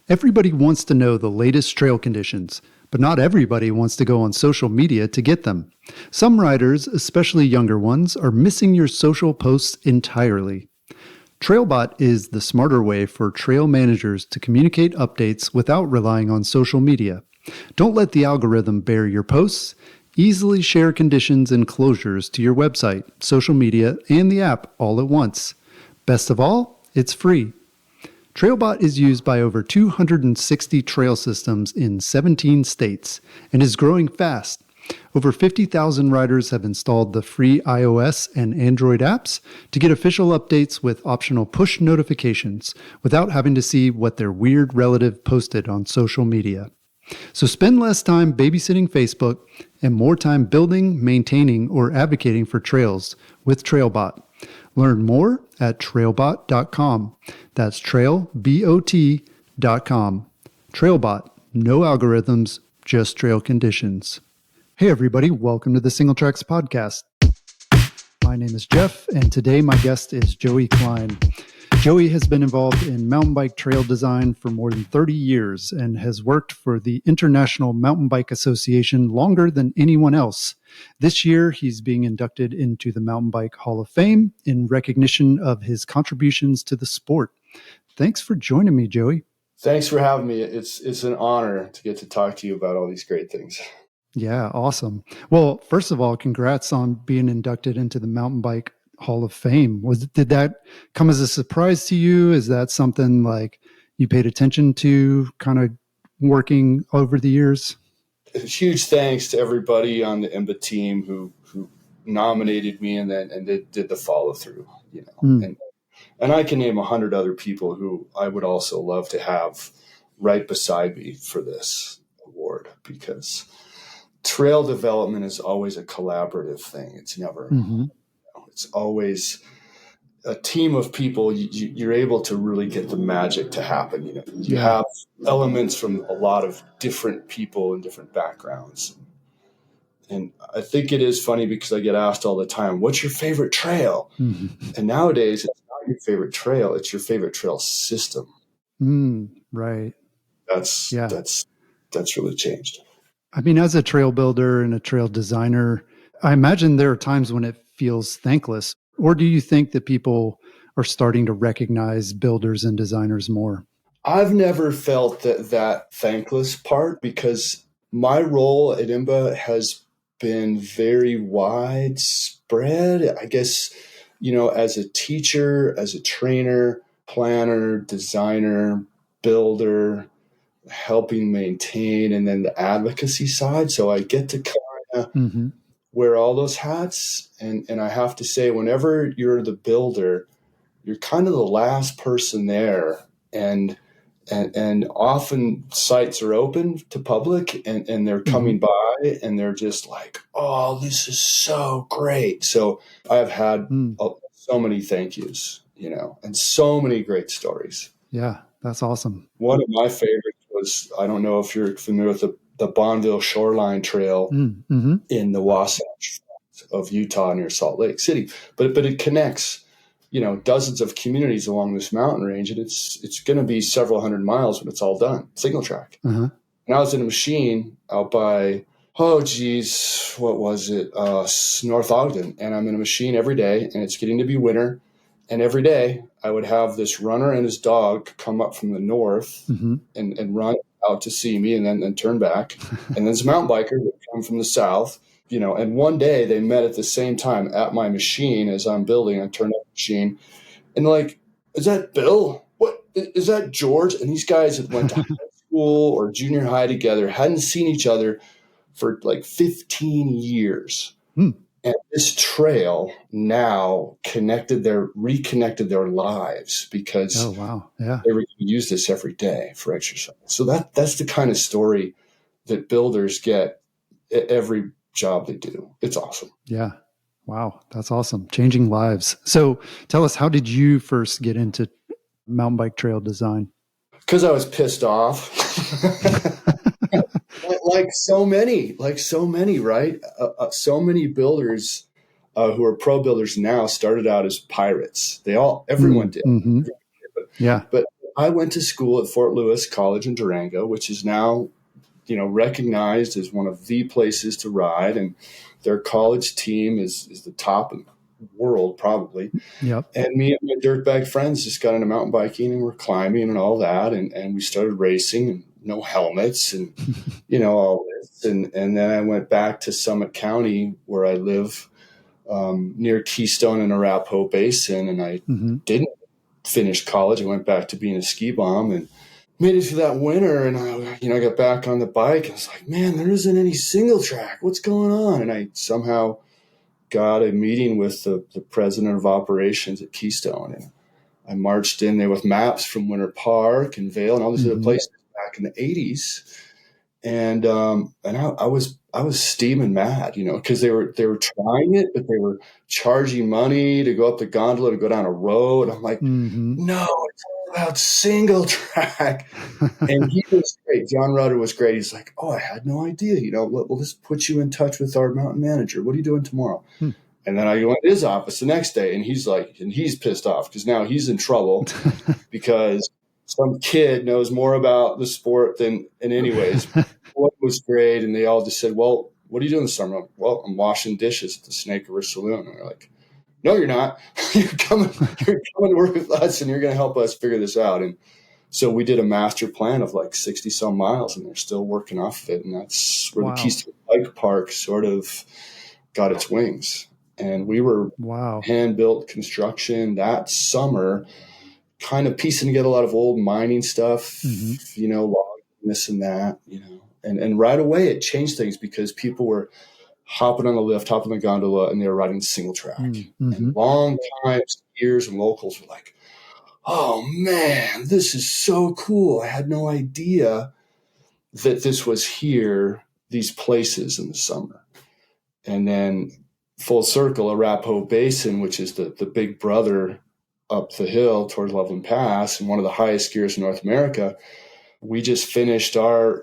Everybody wants to know the latest trail conditions, but not everybody wants to go on social media to get them. Some riders, especially younger ones, are missing your social posts entirely. TrailBot is the smarter way for trail managers to communicate updates without relying on social media. Don't let the algorithm bear your posts. Easily share conditions and closures to your website, social media, and the app all at once. Best of all, it's free. TrailBot is used by over 260 trail systems in 17 states and is growing fast. Over 50,000 riders have installed the free iOS and Android apps to get official updates with optional push notifications without having to see what their weird relative posted on social media. So spend less time babysitting Facebook and more time building, maintaining, or advocating for trails with TrailBot. Learn more at trailbot.com. That's trailbot.com. TrailBot, no algorithms, just trail conditions. Hey everybody, welcome to the Single Tracks Podcast. My name is Jeff, and today my guest is Joey Klein. Joey has been involved in mountain bike trail design for more than 30 years and has worked for the International Mountain Bike Association longer than anyone else. This year, he's being inducted into the Mountain Bike Hall of Fame in recognition of his contributions to the sport. Thanks for joining me, Joey. Thanks for having me. It's an honor to get to talk to you about all these great things. Yeah, awesome. Well, first of all, congrats on being inducted into the Mountain Bike Hall of Fame. Did that come as a surprise to you? Is that something like you paid attention to kind of working over the years? Huge thanks to everybody on the IMBA team who nominated me and did the follow through, and I can name 100 other people who I would also love to have right beside me for this award, because trail development is always a collaborative thing. It's never, it's always a team of people. You're able to really get the magic to happen. You have elements from a lot of different people and different backgrounds. And I think it is funny because I get asked all the time, what's your favorite trail? And nowadays it's not your favorite trail. It's your favorite trail system. Right. That's really changed. I mean, as a trail builder and a trail designer, I imagine there are times when it feels thankless. Or do you think that people are starting to recognize builders and designers more? I've never felt that thankless part, because my role at IMBA has been very widespread. I guess, as a teacher, as a trainer, planner, designer, builder, helping maintain, and then the advocacy side. So I get to kind of wear all those hats. And I have to say, whenever you're the builder, you're kind of the last person there. And often sites are open to public and they're coming by and they're just like, oh, this is so great. So I've had so many thank yous, and so many great stories. Yeah, that's awesome. One of my favorites was, I don't know if you're familiar with the Bonneville Shoreline Trail in the Wasatch of Utah near Salt Lake City. But it connects, dozens of communities along this mountain range, and it's going to be several hundred miles when it's all done, single track. And I was in a machine out by, what was it? North Ogden. And I'm in a machine every day, and it's getting to be winter. And every day I would have this runner and his dog come up from the north and run out to see me and then turn back. And then this mountain biker would come from the south, and one day they met at the same time at my machine as I'm building. I turned up the machine and like, is that Bill? What is that George? And these guys had went to high school or junior high together, hadn't seen each other for like 15 years. And this trail now reconnected their lives, because they were going to use this every day for exercise. So that's the kind of story that builders get at every job they do. It's awesome. Yeah. Wow. That's awesome. Changing lives. So tell us, how did you first get into mountain bike trail design? Because I was pissed off. Like so many, right? So many builders who are pro builders now started out as pirates. Everyone did. But I went to school at Fort Lewis College in Durango, which is now, recognized as one of the places to ride. And their college team is the top in the world, probably. Yep. And me and my dirtbag friends just got into mountain biking and we're climbing and all that. And we started racing and no helmets and, all this. And then I went back to Summit County where I live, near Keystone and Arapahoe Basin. And I didn't finish college. I went back to being a ski bum and made it through that winter. And I got back on the bike. I was like, man, there isn't any single track. What's going on? And I somehow got a meeting with the president of operations at Keystone. And I marched in there with maps from Winter Park and Vail and all these other places back in the 80s. And I was steaming mad, because they were trying it, but they were charging money to go up the gondola to go down a road. I'm like, no, it's all about single track. And he was great. John Rudder was great. He's like, oh, I had no idea. We'll just put you in touch with our mountain manager. What are you doing tomorrow? And then I go into his office the next day, and he's pissed off because now he's in trouble because some kid knows more about the sport than anyways. What was great, and they all just said, well, what are you doing this summer? Well, I'm washing dishes at the Snake River Saloon. And they're like, no, you're not. You're coming to work with us, and you're going to help us figure this out. And so we did a master plan of like 60 some miles, and they're still working off of it. And that's where the Keystone Bike Park sort of got its wings. And we were hand-built construction that summer, kind of piecing together a lot of old mining stuff, logging this and that, And right away it changed things because people were hopping on the lift, hopping on the gondola, and they were riding single track. And long time skiers and locals were like, oh man, this is so cool. I had no idea that this was here, these places in the summer. And then full circle, Arapahoe Basin, which is the big brother up the hill towards Loveland Pass and one of the highest skiers in North America. We just finished our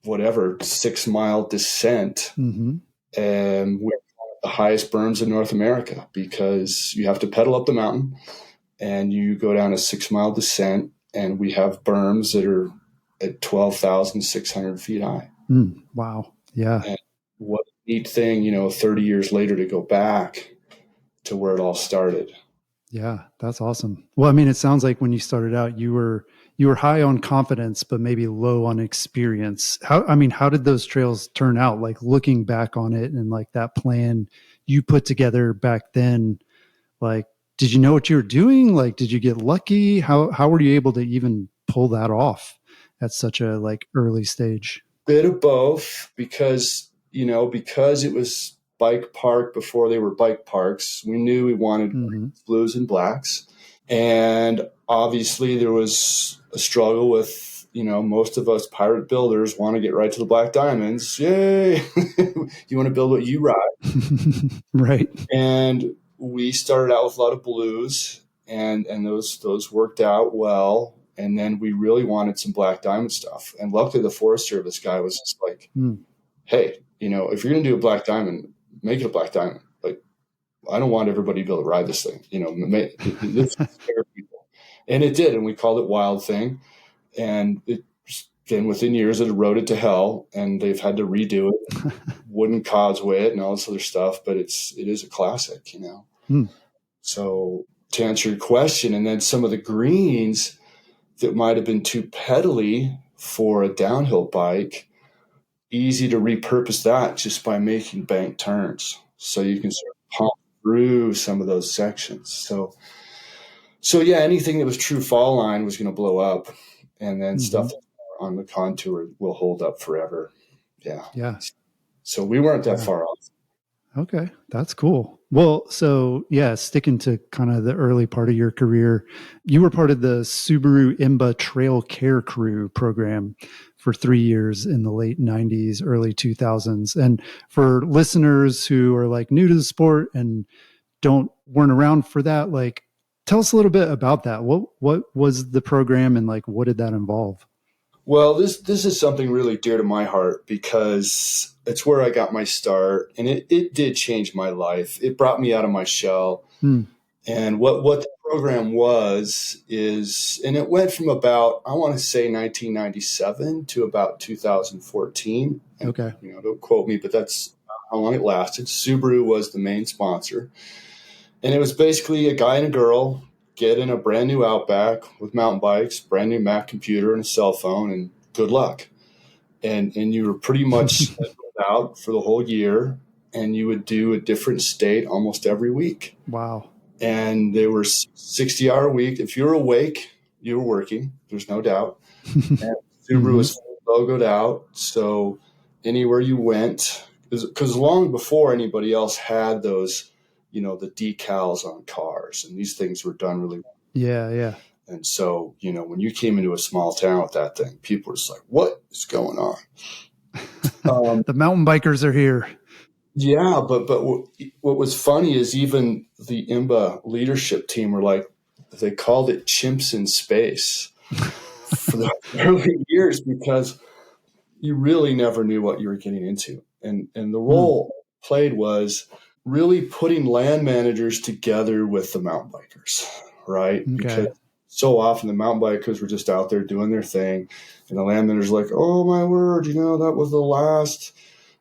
6-mile descent, and we're the highest berms in North America because you have to pedal up the mountain and you go down a 6-mile descent, and we have berms that are at 12,600 feet high. Wow. Yeah. And what a neat thing, 30 years later to go back to where it all started. Yeah, that's awesome. Well, I mean, it sounds like when you started out, you were high on confidence, but maybe low on experience. How did those trails turn out? Like looking back on it and like that plan you put together back then, like, did you know what you were doing? Like, did you get lucky? How were you able to even pull that off at such a early stage? Bit of both because it was bike park before they were bike parks. We knew we wanted blues and blacks. And obviously there was a struggle with, most of us pirate builders want to get right to the black diamonds. Yay. You want to build what you ride. Right. And we started out with a lot of blues and those worked out well. And then we really wanted some black diamond stuff. And luckily the Forest Service guy was just like, hey, if you're going to do a black diamond, make it a black diamond. Like, I don't want everybody to be able to ride this thing. This is fair people. And it did. And we called it Wild Thing. And within years, it eroded to hell. And they've had to redo it, wooden causeway it and all this other stuff. But it is a classic, So to answer your question, and then some of the greens that might have been too pedally for a downhill bike, easy to repurpose that just by making bank turns. So you can sort of pump through some of those sections. So yeah, anything that was true fall line was going to blow up. And then stuff on the contour will hold up forever. Yeah. Yeah. So we weren't that far off. Okay. That's cool. Well, so yeah, sticking to kind of the early part of your career, you were part of the Subaru-IMBA Trail Care Crew program for 3 years in the late 90s, early 2000s. And for listeners who are new to the sport and weren't around for that, tell us a little bit about that. What was the program and what did that involve? Well, this is something really dear to my heart because it's where I got my start, and it did change my life. It brought me out of my shell. And what the program and it went from about, I want to say 1997 to about 2014. And, Okay. don't quote me, but that's how long it lasted. Subaru was the main sponsor. And it was basically a guy and a girl get in a brand new Outback with mountain bikes, brand new Mac computer and a cell phone, and good luck. And you were pretty much out for the whole year, and you would do a different state almost every week. Wow. And they were 60-hour week. If you were awake, you were working. There's no doubt. And Subaru was logoed out. So anywhere you went, because long before anybody else had those, the decals on cars, and these things were done really well. Yeah, yeah. And so, when you came into a small town with that thing, people were just like, what is going on? The mountain bikers are here. Yeah, but what was funny is even the IMBA leadership team were like, they called it chimps in space for the early years, because you really never knew what you were getting into. And the role played was really putting land managers together with the mountain bikers, right? Okay. Because so often the mountain bikers were just out there doing their thing, and the land managers were like, oh my word, that was the last,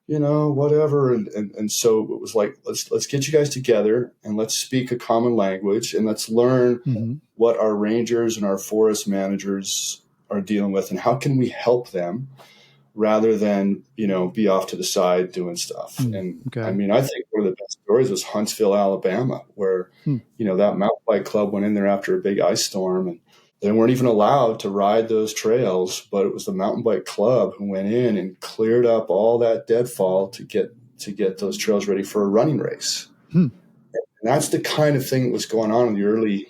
whatever. And so it was like, let's get you guys together and let's speak a common language, and let's learn what our rangers and our forest managers are dealing with, and how can we help them, rather than, be off to the side doing stuff. And I mean, I think one of the best stories was Huntsville, Alabama, where, that mountain bike club went in there after a big ice storm, and they weren't even allowed to ride those trails, but it was the mountain bike club who went in and cleared up all that deadfall to get those trails ready for a running race. And that's the kind of thing that was going on in the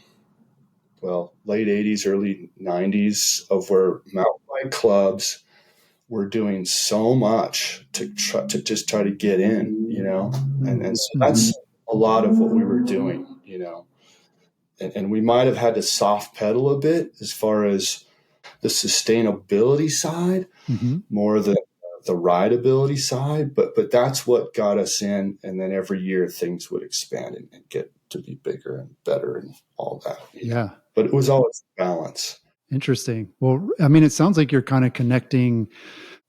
late 80s, early 90s, of where mountain bike clubs were doing so much to just try to get in, and so that's a lot of what we were doing, and we might have had to soft pedal a bit as far as the sustainability side, more than the rideability side, but that's what got us in. And then every year things would expand and get to be bigger and better and all that. Yeah. But it was always balance. Interesting. Well, I mean, it sounds like you're kind of connecting,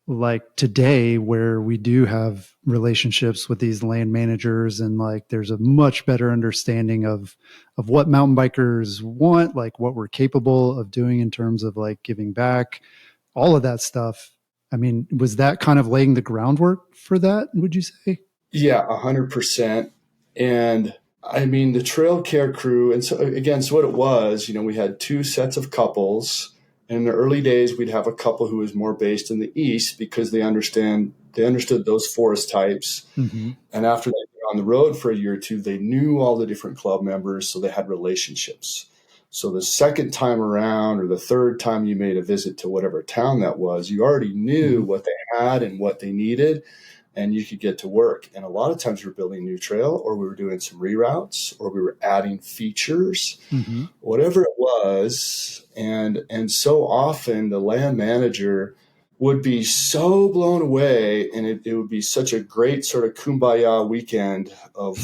like today, where we do have relationships with these land managers, and like there's a much better understanding of what mountain bikers want, like what we're capable of doing in terms of like giving back, all of that stuff. I mean, was that kind of laying the groundwork for that, would you say? Yeah, 100%. And I mean, the Trail Care Crew, and so what it was, we had two sets of couples. And in the early days, we'd have a couple who was more based in the East, because they understood those forest types. And after they were on the road for a year or two, they knew all the different club members, so they had relationships. So the second time around, or the third time you made a visit to whatever town that was, you already knew what they had and what they needed, and you could get to work. And a lot of times we were building a new trail, or we were doing some reroutes, or we were adding features, whatever it was. And so often the land manager would be so blown away, and it would be such a great sort of kumbaya weekend of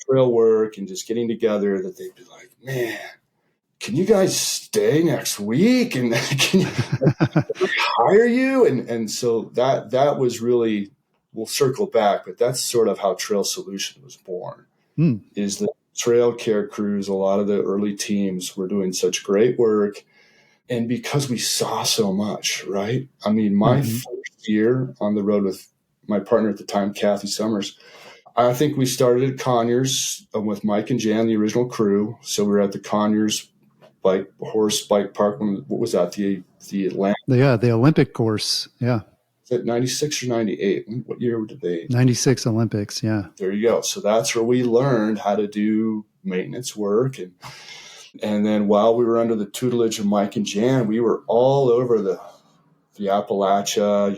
trail work and just getting together, that they'd be like, man, can you guys stay next week? And can we hire you? And so that was really, we'll circle back, but that's sort of how Trail Solutions was born, is the trail care crews. A lot of the early teams were doing such great work. And because we saw so much, right? I mean, my first year on the road with my partner at the time, Kathy Summers, I think we started at Conyers with Mike and Jan, the original crew. So we were at the Conyers horse bike park. What was that? The Atlanta? Yeah, the Olympic course. Yeah. Is that 96 or 98? What year did they? 96 Olympics. Yeah. There you go. So that's where we learned how to do maintenance work. And then while we were under the tutelage of Mike and Jan, we were all over the Appalachia,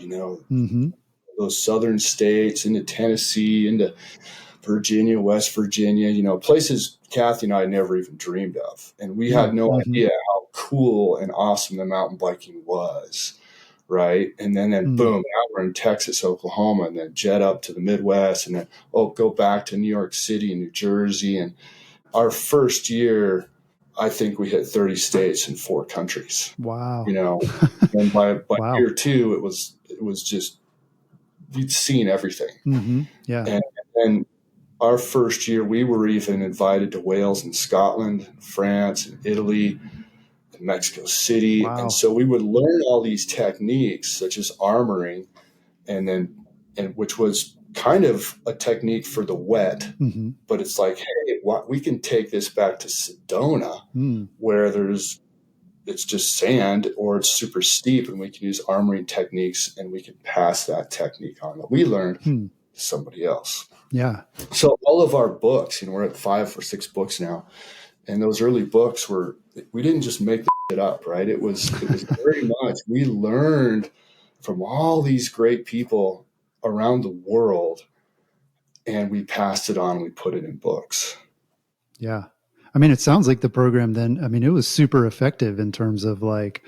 those southern states, into Tennessee, into Virginia, West Virginia, places Kathy and I never even dreamed of. And we had no idea how cool and awesome the mountain biking was, right? And then boom, now we're in Texas, Oklahoma, and then jet up to the Midwest, and then, go back to New York City and New Jersey. And our first year, I think we hit 30 states in 4 countries. Wow. And by wow. year 2, it was just, you'd seen everything. Mm-hmm. Yeah. And our first year, we were even invited to Wales and Scotland, France and Italy, and Mexico City. Wow. And so we would learn all these techniques, such as armoring, and which was kind of a technique for the wet, mm-hmm. but it's like, hey, we can take this back to Sedona, where it's just sand or it's super steep, and we can use armoring techniques, and we can pass that technique on that we learned to somebody else. Yeah. So all of our books, we're at 5 or 6 books now, and those early books we didn't just make the shit up, right? It was very much, we learned from all these great people around the world, and we passed it on. We put it in books. Yeah. I mean, it sounds like the program then, I mean, it was super effective in terms of like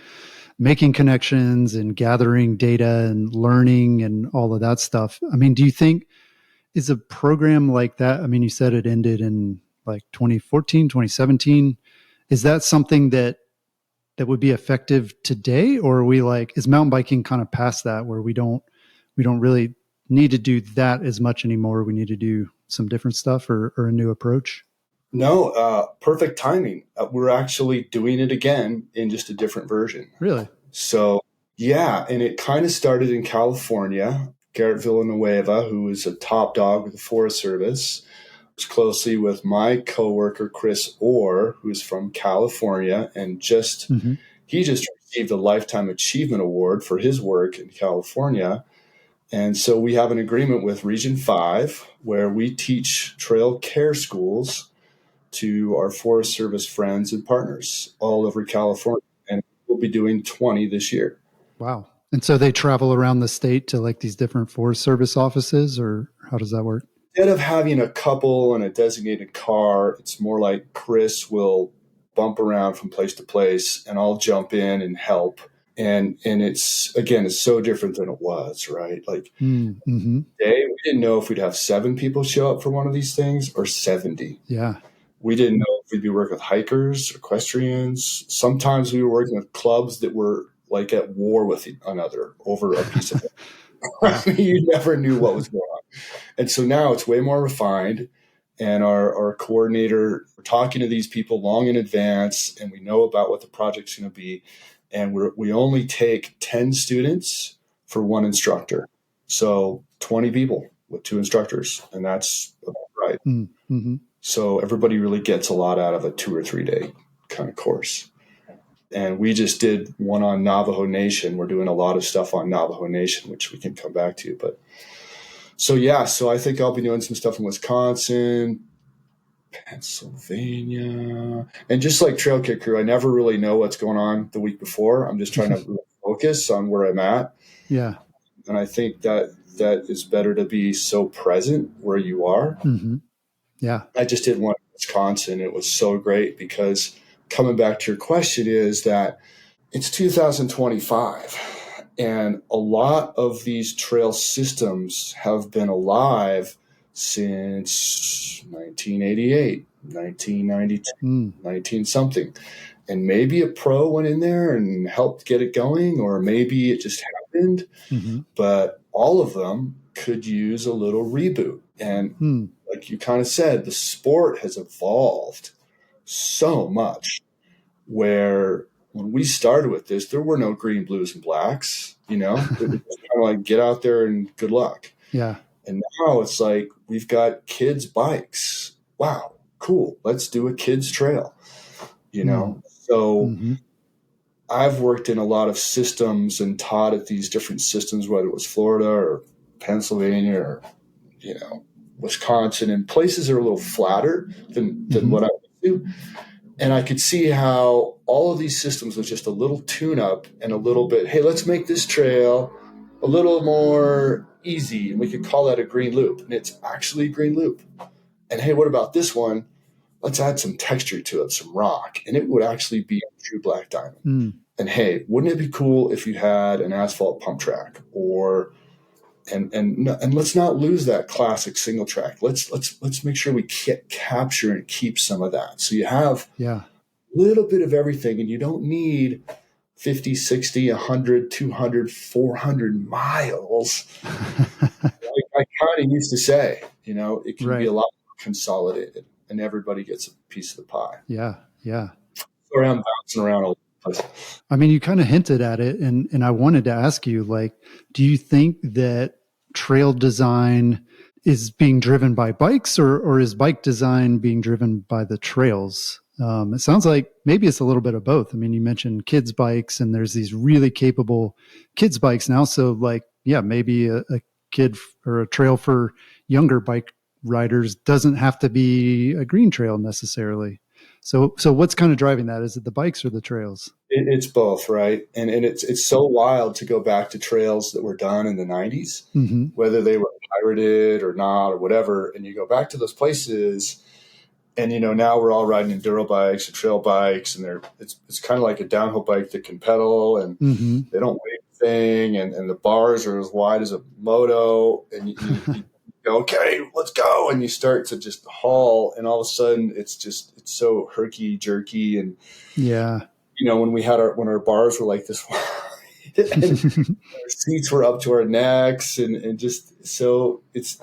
making connections and gathering data and learning and all of that stuff. I mean, do you think is a program like that? I mean, you said it ended in like 2014, 2017. Is that something that would be effective today? Or are we like, is mountain biking kind of past that where we don't really need to do that as much anymore? We need to do some different stuff or a new approach? No, perfect timing. We're actually doing it again in just a different version. Really? So, yeah. And it kind of started in California. Garrett Villanueva, who is a top dog with the Forest Service, works closely with my coworker, Chris Orr, who's from California. And he just received a Lifetime Achievement Award for his work in California. And so we have an agreement with Region 5 where we teach trail care schools to our Forest Service friends and partners all over California. And we'll be doing 20 this year. Wow. And so they travel around the state to like these different Forest Service offices, or how does that work? Instead of having a couple and a designated car, it's more like Chris will bump around from place to place and I'll jump in and help. And it's so different than it was, right? Like today, we didn't know if we'd have 7 people show up for one of these things or 70. Yeah. We didn't know if we'd be working with hikers, equestrians. Sometimes we were working with clubs that were like at war with another over a piece of it. You never knew what was going on. And so now it's way more refined. And our coordinator, we're talking to these people long in advance, and we know about what the project's going to be. And we only take 10 students for 1 instructor. So 20 people with 2 instructors. And that's about right. Mm-hmm. So everybody really gets a lot out of a 2 or 3 day kind of course. And we just did one on Navajo Nation. We're doing a lot of stuff on Navajo Nation, which we can come back to. But so I think I'll be doing some stuff in Wisconsin, Pennsylvania, and just like Trail Care Crew, I never really know what's going on the week before. I'm just trying to focus on where I'm at. Yeah. And I think that is better to be so present where you are. Mm-hmm. Yeah. I just did one in Wisconsin. It was so great because coming back to your question is that it's 2025 and a lot of these trail systems have been alive since 1988, 1992, 19 something. And maybe a pro went in there and helped get it going, or maybe it just happened. Mm-hmm. But all of them could use a little reboot. And like you kind of said, the sport has evolved so much where when we started with this, there were no green, blues, and blacks, It was just kind of like get out there and good luck. Yeah. And now it's like we've got kids' bikes. Wow, cool. Let's do a kids' trail, So I've worked in a lot of systems and taught at these different systems, whether it was Florida or Pennsylvania or, Wisconsin, and places that are a little flatter than what I would do. And I could see how all of these systems was just a little tune-up and a little bit, hey, let's make this trail a little more easy, and we could call that a green loop. And it's actually a green loop. And hey, what about this one? Let's add some texture to it, some rock, and it would actually be a true black diamond. And hey, wouldn't it be cool if you had an asphalt pump track, or and let's not lose that classic single track. Let's make sure we capture and keep some of that. So you have little bit of everything, and you don't need 50, 60, 100, 200, 400 miles. I kind of used to say, it can be a lot more consolidated and everybody gets a piece of the pie. Yeah. Yeah. Sorry, I'm bouncing around a little bit. I mean, you kind of hinted at it, and I wanted to ask you, like, do you think that trail design is being driven by bikes, or is bike design being driven by the trails? It sounds like maybe it's a little bit of both. I mean, you mentioned kids' bikes, and there's these really capable kids' bikes now. So, like, yeah, maybe a kid or a trail for younger bike riders doesn't have to be a green trail necessarily. So what's kind of driving that? Is it the bikes or the trails? It's both, right? And it's so wild to go back to trails that were done in the 90s, whether they were pirated or not or whatever. And you go back to those places, and now we're all riding enduro bikes or trail bikes, and it's kind of like a downhill bike that can pedal, and they don't weigh anything, and the bars are as wide as a moto, and you go, okay, let's go, and you start to just haul, and all of a sudden it's so herky jerky, and when our bars were like this wide, and our seats were up to our necks, and just so it's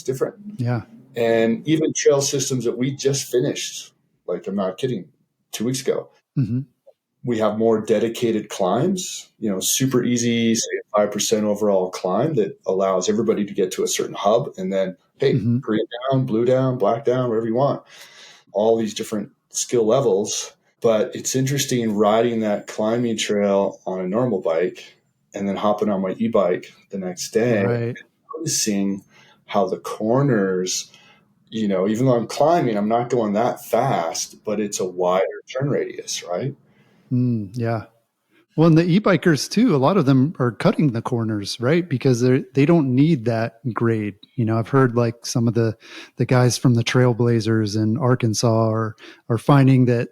different. Yeah. And even trail systems that we just finished, like I'm not kidding, 2 weeks ago, we have more dedicated climbs, super easy, say 5% overall climb that allows everybody to get to a certain hub. And then, hey, green down, blue down, black down, wherever you want, all these different skill levels. But it's interesting riding that climbing trail on a normal bike and then hopping on my e-bike the next day, and noticing how the corners, even though I'm climbing, I'm not going that fast, but it's a wider turn radius, right? Yeah. Well, and the e-bikers too, a lot of them are cutting the corners, right? Because they don't need that grade. I've heard like some of the guys from the Trailblazers in Arkansas are finding that,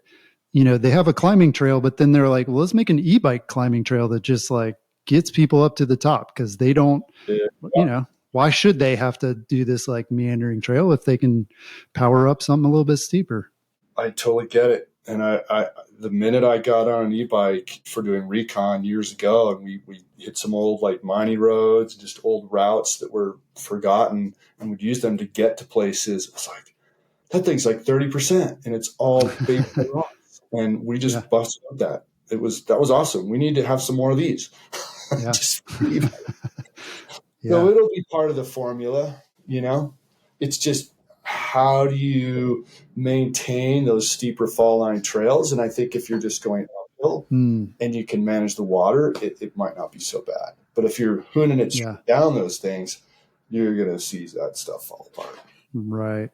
they have a climbing trail, but then they're like, well, let's make an e-bike climbing trail that just like gets people up to the top, because they don't, why should they have to do this like meandering trail if they can power up something a little bit steeper? I totally get it. And I the minute I got on an e-bike for doing recon years ago, and we hit some old like mining roads, just old routes that were forgotten, and would use them to get to places, it's like, that thing's like 30%, and it's all big rocks. And we just busted up that. That was awesome. We need to have some more of these. Yeah. So it'll be part of the formula, It's just, how do you maintain those steeper fall line trails? And I think if you're just going uphill and you can manage the water, it might not be so bad. But if you're hooning it down those things, you're going to see that stuff fall apart. Right.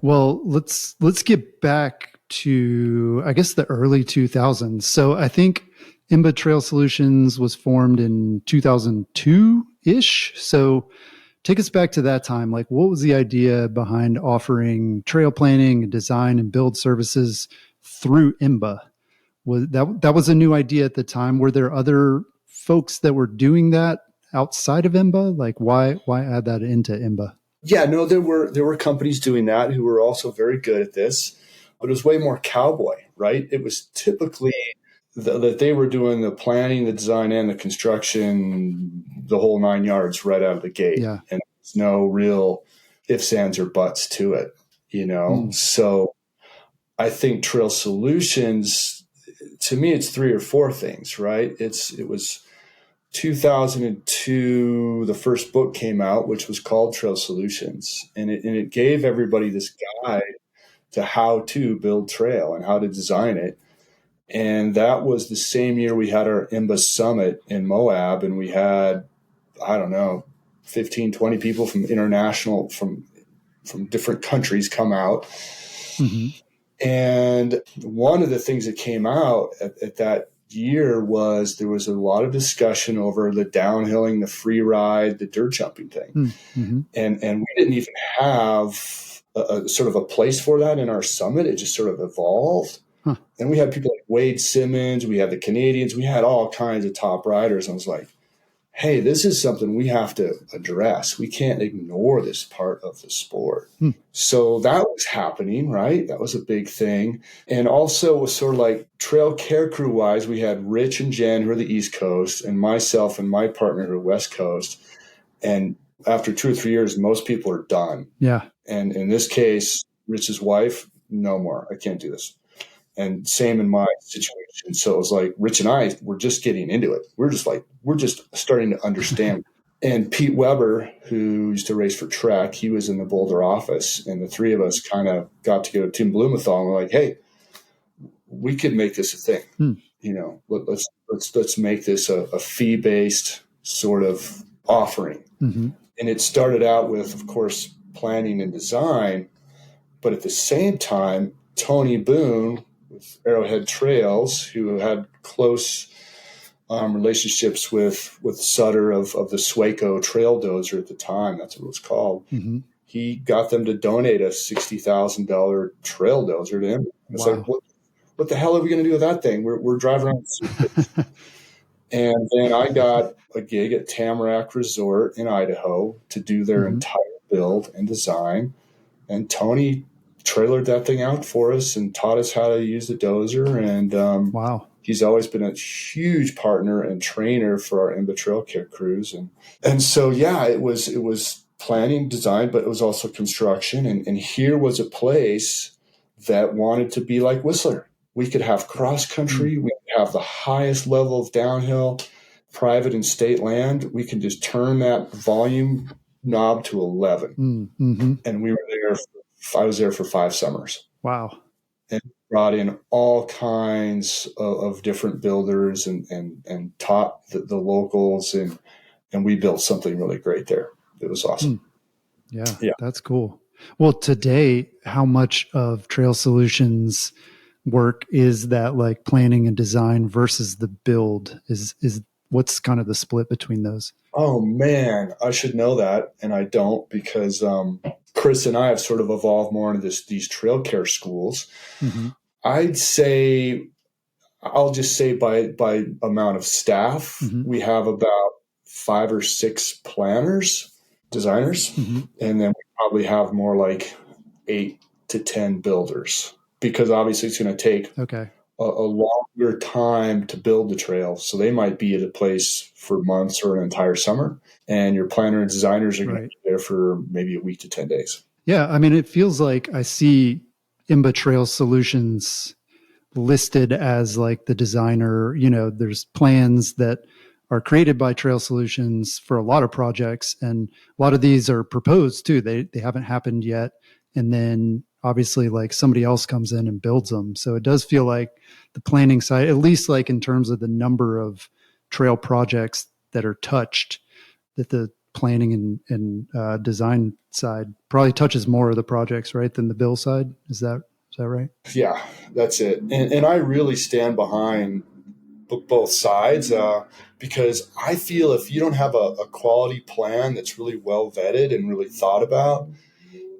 Well, let's get back to, I guess, the early 2000s. So I think IMBA Trail Solutions was formed in 2002-ish. So take us back to that time. Like, what was the idea behind offering trail planning, design, and build services through IMBA? That was a new idea at the time. Were there other folks that were doing that outside of IMBA? Like, why add that into IMBA? Yeah, no, there were companies doing that who were also very good at this, but it was way more cowboy, right? It was typically that they were doing the planning, the design, and the construction, the whole 9 yards right out of the gate. Yeah. And there's no real ifs, ands, or buts to it, So I think Trail Solutions, to me, it's 3 or 4 things, right? It was 2002, the first book came out, which was called Trail Solutions. And it gave everybody this guide to how to build trail and how to design it. And that was the same year we had our IMBA Summit in Moab, and we had, 15, 20 people from international, from different countries come out. And one of the things that came out at that year was there was a lot of discussion over the downhilling, the free ride, the dirt jumping thing. And we didn't even have a sort of a place for that in our summit. It just sort of evolved. And we had people like Wade Simmons, we had the Canadians, we had all kinds of top riders. I was like, hey, this is something we have to address. We can't ignore this part of the sport. So that was happening, right? That was a big thing. And also it was sort of like trail care crew wise, we had Rich and Jen who are the East Coast and myself and my partner who are West Coast. And after 2 or 3 years, most people are done. Yeah. And in this case, Rich's wife, no more. I can't do this. And same in my situation. So it was like Rich and I were just getting into it. We're just starting to understand. And Pete Weber, who used to race for Trek, he was in the Boulder office. And the three of us kind of got to go to Tim Blumenthal and we're like, hey, we could make this a thing. You know, let's make this a fee-based sort of offering. And it started out with, of course, planning and design. But at the same time, Tony Boone with Arrowhead Trails, who had close relationships with Sutter of the Swaco Trail Dozer at the time, that's what it was called. He got them to donate a $60,000 trail dozer to him. It's like, what the hell are we going to do with that thing? We're driving around. And then I got a gig at Tamarack Resort in Idaho to do their entire build and design. And Tony trailered that thing out for us and taught us how to use the dozer. And he's always been a huge partner and trainer for our IMBA Trail Care Crews. And so, yeah, it was planning, design, but it was also construction. And here was a place that wanted to be like Whistler. We could have cross country. We could have the highest level of downhill, private and state land. We can just turn that volume knob to 11. And we were there. I was there for 5 summers. Wow. And brought in all kinds of different builders and taught the locals. And we built something really great there. It was awesome. Yeah, that's cool. Well, today, how much of Trail Solutions work is that like planning and design versus the build? Is what's kind of the split between those? Oh man, I should know that, and I don't because Chris and I have sort of evolved more into these trail care schools. I'd say, I'll just say by amount of staff, we have about 5 or 6 planners, designers, and then we probably have more like 8 to 10 builders. Because obviously it's going to take a longer time to build the trail. So they might be at a place for months or an entire summer. And your planner and designers are going to be there for maybe a week to 10 days. Yeah. I mean, it feels like I see IMBA Trail Solutions listed as like the designer. You know, there's plans that are created by Trail Solutions for a lot of projects. And a lot of these are proposed too. They haven't happened yet. And then obviously like somebody else comes in and builds them. So it does feel like the planning side, at least like in terms of the number of trail projects that are touched, that the planning and design side probably touches more of the projects, right, than the bill side. Is that right? Yeah, that's it. And I really stand behind both sides because I feel if you don't have a quality plan that's really well vetted and really thought about,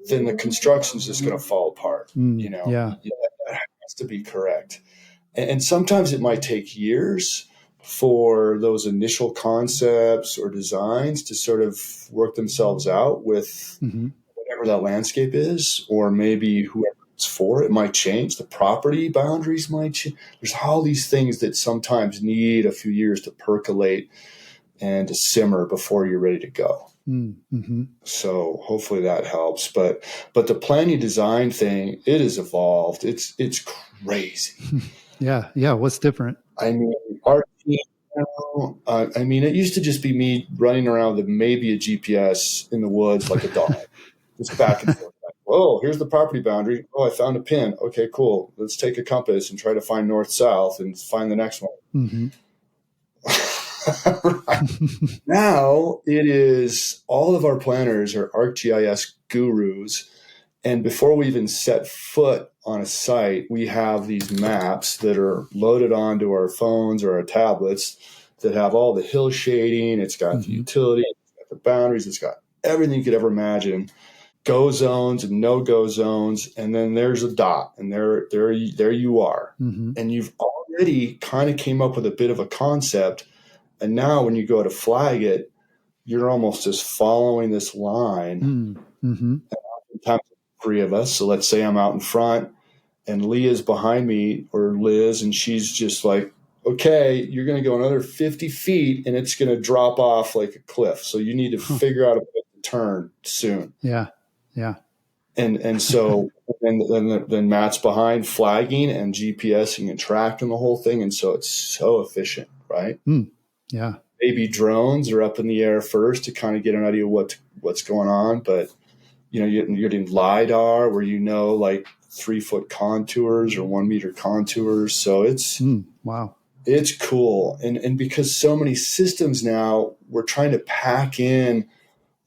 then the construction's just going to fall apart. You know, that has to be correct. And sometimes it might take years for those initial concepts or designs to sort of work themselves out with whatever that landscape is, or maybe whoever it's for. It might change. The property boundaries might change. There's all these things that sometimes need a few years to percolate and to simmer before you're ready to go. So hopefully that helps. But the planning design thing, it has evolved. It's crazy. Yeah. What's different? I mean, our team now, I mean, it used to just be me running around with maybe a GPS in the woods like a dog, just back and forth. Like, oh, here's the property boundary. Oh, I found a pin. Okay, cool. Let's take a compass and try to find north-south and find the next one. Now it is all of our planners are ArcGIS gurus. And before we even set foot on a site, we have these maps that are loaded onto our phones or our tablets that have all the hill shading. It's got the utility, it's got the boundaries, it's got everything you could ever imagine. Go zones and no-go zones. And then there's a dot, and there you are. And you've already kind of came up with a bit of a concept. And now when you go to flag it, you're almost just following this line. Mm-hmm. And oftentimes 3 of us. So let's say I'm out in front and Leah's behind me, or Liz, and she's just like, okay, you're going to go another 50 feet and it's going to drop off like a cliff. So you need to figure out a way to turn soon. Yeah. Yeah. And so then Matt's behind flagging and GPSing and tracking the whole thing. And so it's so efficient, right? Yeah. Maybe drones are up in the air first to kind of get an idea of what's going on. But, you know, you're getting LiDAR where, like 3-foot contours or 1-meter contours. So it's, wow. It's cool. And because so many systems now, we're trying to pack in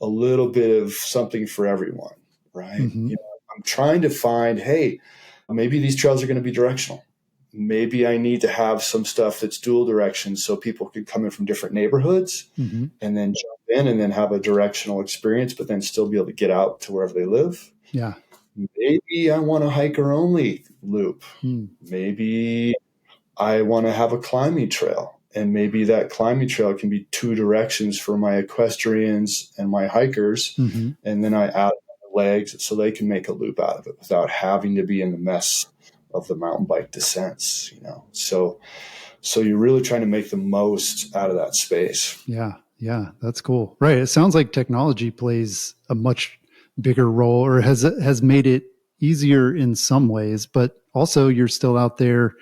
a little bit of something for everyone, right? Mm-hmm. I'm trying to find, hey, maybe these trails are going to be directional. Maybe I need to have some stuff that's dual direction so people can come in from different neighborhoods and then jump in and then have a directional experience, but then still be able to get out to wherever they live. Yeah. Maybe I want a hiker only loop. Maybe I want to have a climbing trail, and maybe that climbing trail can be 2 directions for my equestrians and my hikers. And then I add legs so they can make a loop out of it without having to be in the mess of the mountain bike descents, So you're really trying to make the most out of that space. Yeah. Yeah. That's cool. Right. It sounds like technology plays a much bigger role, or has made it easier in some ways, but also you're still out there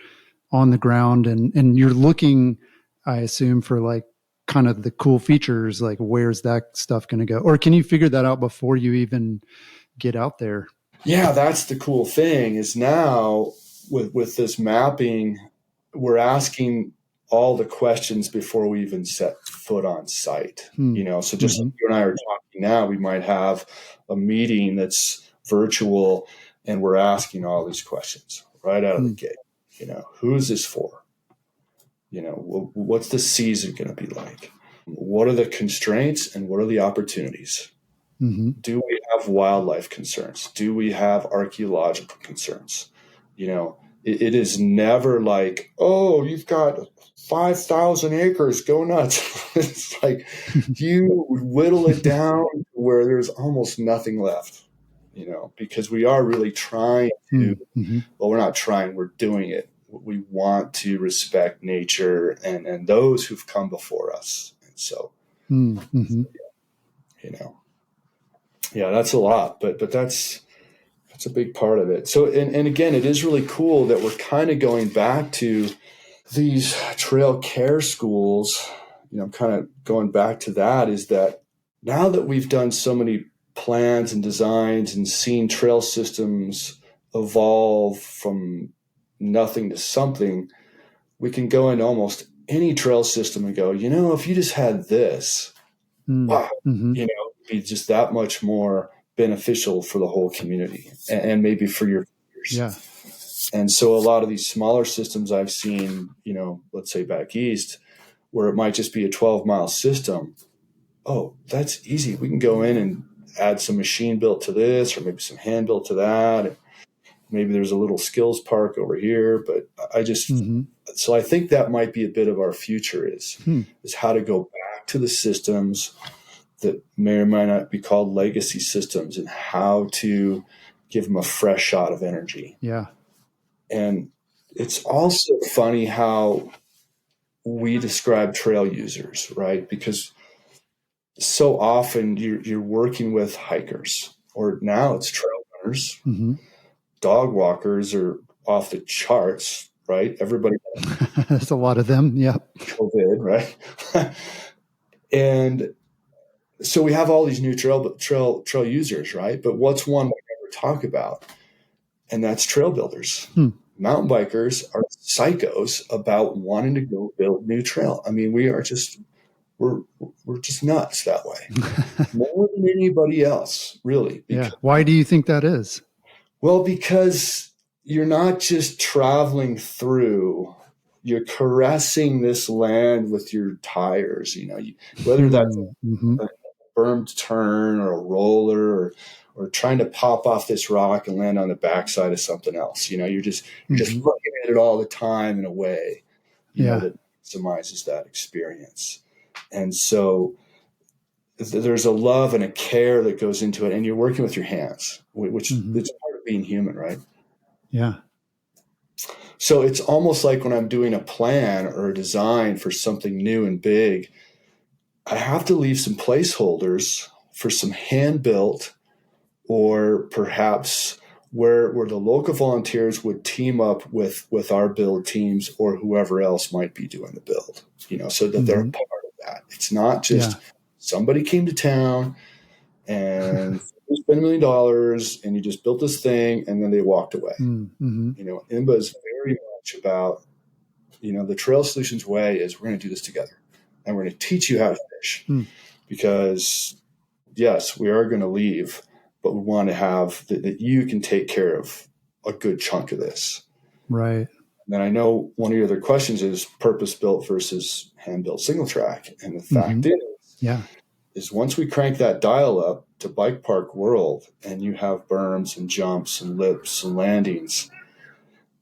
on the ground and you're looking, I assume, for like kind of the cool features, like where's that stuff going to go? Or can you figure that out before you even get out there? Yeah, that's the cool thing is now with this mapping, we're asking all the questions before we even set foot on site. So just like you and I are talking now, we might have a meeting that's virtual and we're asking all these questions right out of the gate. Who is this for? What's the season going to be like? What are the constraints and what are the opportunities? Do we have wildlife concerns? Do we have archaeological concerns? It is never like, oh, you've got 5,000 acres, go nuts. It's like you whittle it down to where there's almost nothing left, because we are really trying to, well, we're not trying, we're doing it. We want to respect nature and those who've come before us. And so, yeah, that's a lot, but that's a big part of it. So, and again, it is really cool that we're kind of going back to these trail care schools, kind of going back to that, is that now that we've done so many plans and designs and seen trail systems evolve from nothing to something, we can go into almost any trail system and go, if you just had this, wow, it'd be just that much more beneficial for the whole community and maybe for your peers. Yeah. And so a lot of these smaller systems I've seen, let's say back east, where it might just be a 12-mile system. Oh, that's easy. We can go in and add some machine built to this, or maybe some hand built to that. And maybe there's a little skills park over here, but I just, so I think that might be a bit of our future is how to go back to the systems that may or may not be called legacy systems and how to give them a fresh shot of energy. Yeah. And it's also funny how we describe trail users, right? Because so often you're working with hikers, or now it's trail runners. Dog walkers are off the charts, right? Everybody. There's a lot of them. Yeah. COVID, right? And so we have all these new trail users, right? But what's one we never talk about? And that's trail builders. Mountain bikers are psychos about wanting to go build new trail. I mean, we're just nuts that way. More than anybody else, really. Yeah. Why do you think that is? Well, because you're not just traveling through, you're caressing this land with your tires, whether that's a bermed turn or a roller or trying to pop off this rock and land on the backside of something else. You're just looking at it all the time in a way, that maximizes that experience. And so there's a love and a care that goes into it, and you're working with your hands, which it's part of being human, right? Yeah. So it's almost like when I'm doing a plan or a design for something new and big, I have to leave some placeholders for some hand-built, or perhaps where the local volunteers would team up with our build teams or whoever else might be doing the build, so that they're part of that. It's not just somebody came to town and you spent $1 million and you just built this thing and then they walked away. IMBA is very much about, the Trail Solutions way is we're going to do this together and we're going to teach you how to fish because yes, we are going to leave, but we want to have that you can take care of a good chunk of this. Right. And then I know one of your other questions is purpose-built versus hand-built single track. And the fact is once we crank that dial up to bike park world and you have berms and jumps and lips and landings,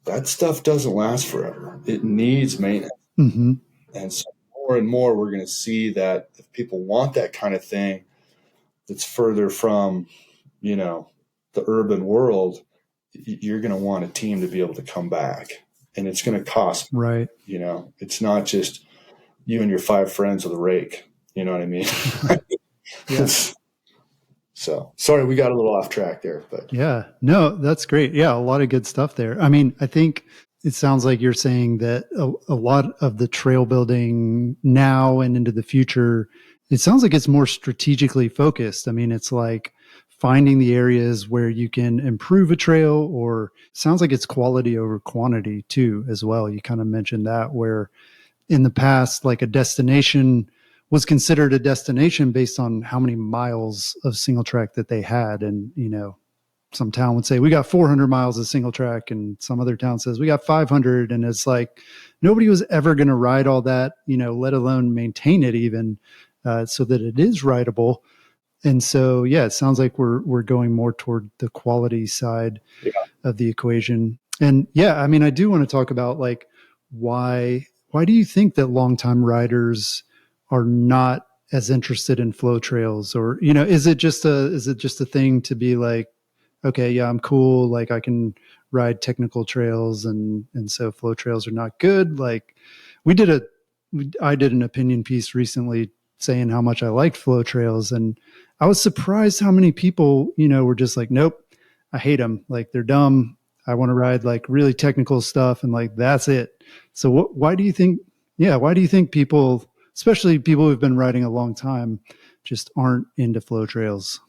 that stuff doesn't last forever. It needs maintenance. And so more and more we're going to see that if people want that kind of thing that's further from, the urban world, you're going to want a team to be able to come back, and it's going to cost. Right. It's not just you and your 5 friends with a rake. You know what I mean? So sorry, we got a little off track there, but yeah, no, that's great. Yeah. A lot of good stuff there. I mean, I think it sounds like you're saying that a lot of the trail building now and into the future, it sounds like it's more strategically focused. I mean, it's like finding the areas where you can improve a trail, or sounds like it's quality over quantity too, as well. You kind of mentioned that, where in the past, like a destination was considered a destination based on how many miles of single track that they had. And, some town would say we got 400 miles of single track, and some other town says we got 500. And it's like, nobody was ever going to ride all that, let alone maintain it even, so that it is rideable. And so, it sounds like we're going more toward the quality side of the equation. And I mean, I do want to talk about like, why do you think that longtime riders are not as interested in flow trails? Or, is it just a thing to be like, okay, yeah, I'm cool. Like I can ride technical trails, and so flow trails are not good. Like I did an opinion piece recently saying how much I liked flow trails, and I was surprised how many people, were just like, nope, I hate them. Like they're dumb. I want to ride like really technical stuff, and like that's it. So why do you think? Yeah, why do you think people, especially people who've been riding a long time, just aren't into flow trails?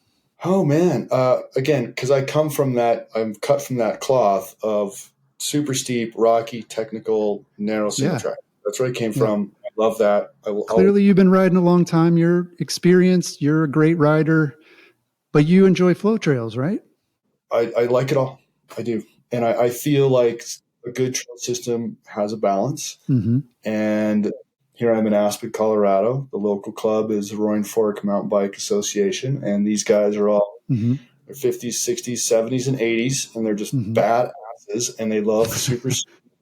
Oh man, again, because I'm cut from that cloth of super steep, rocky, technical, narrow single track. That's where I came from. I love that. Clearly, you've been riding a long time. You're experienced. You're a great rider, but you enjoy flow trails, right? I like it all. I do, and I feel like a good trail system has a balance. And here I'm in Aspen, Colorado. The local club is the Roaring Fork Mountain Bike Association, and these guys are all their 50s, 60s, 70s, and 80s, and they're just badasses, and they love super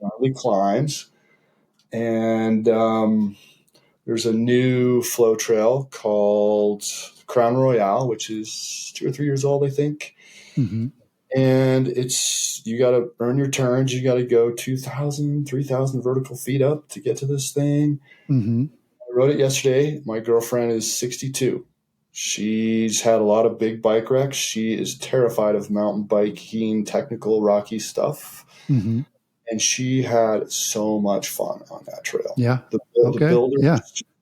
gnarly climbs. And there's a new flow trail called Crown Royale, which is 2 or 3 years old, I think. And you got to earn your turns. You got to go 2,000, 3,000 vertical feet up to get to this thing. I rode it yesterday. My girlfriend is 62. She's had a lot of big bike wrecks. She is terrified of mountain biking, technical, rocky stuff. And she had so much fun on that trail. Yeah. The builder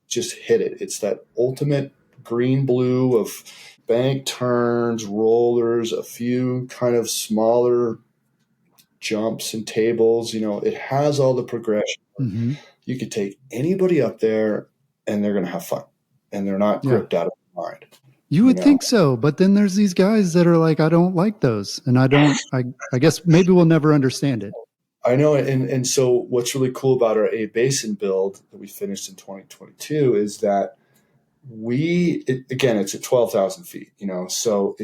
just hit it. It's that ultimate green blue of bank turns, rollers, a few kind of smaller jumps and tables. It has all the progression. You could take anybody up there and they're going to have fun, and they're not gripped out of their mind. You would think so, but then there's these guys that are like, I don't like those. And I guess maybe we'll never understand it. I know. And so what's really cool about our A Basin build that we finished in 2022 is that it's at 12,000 feet, so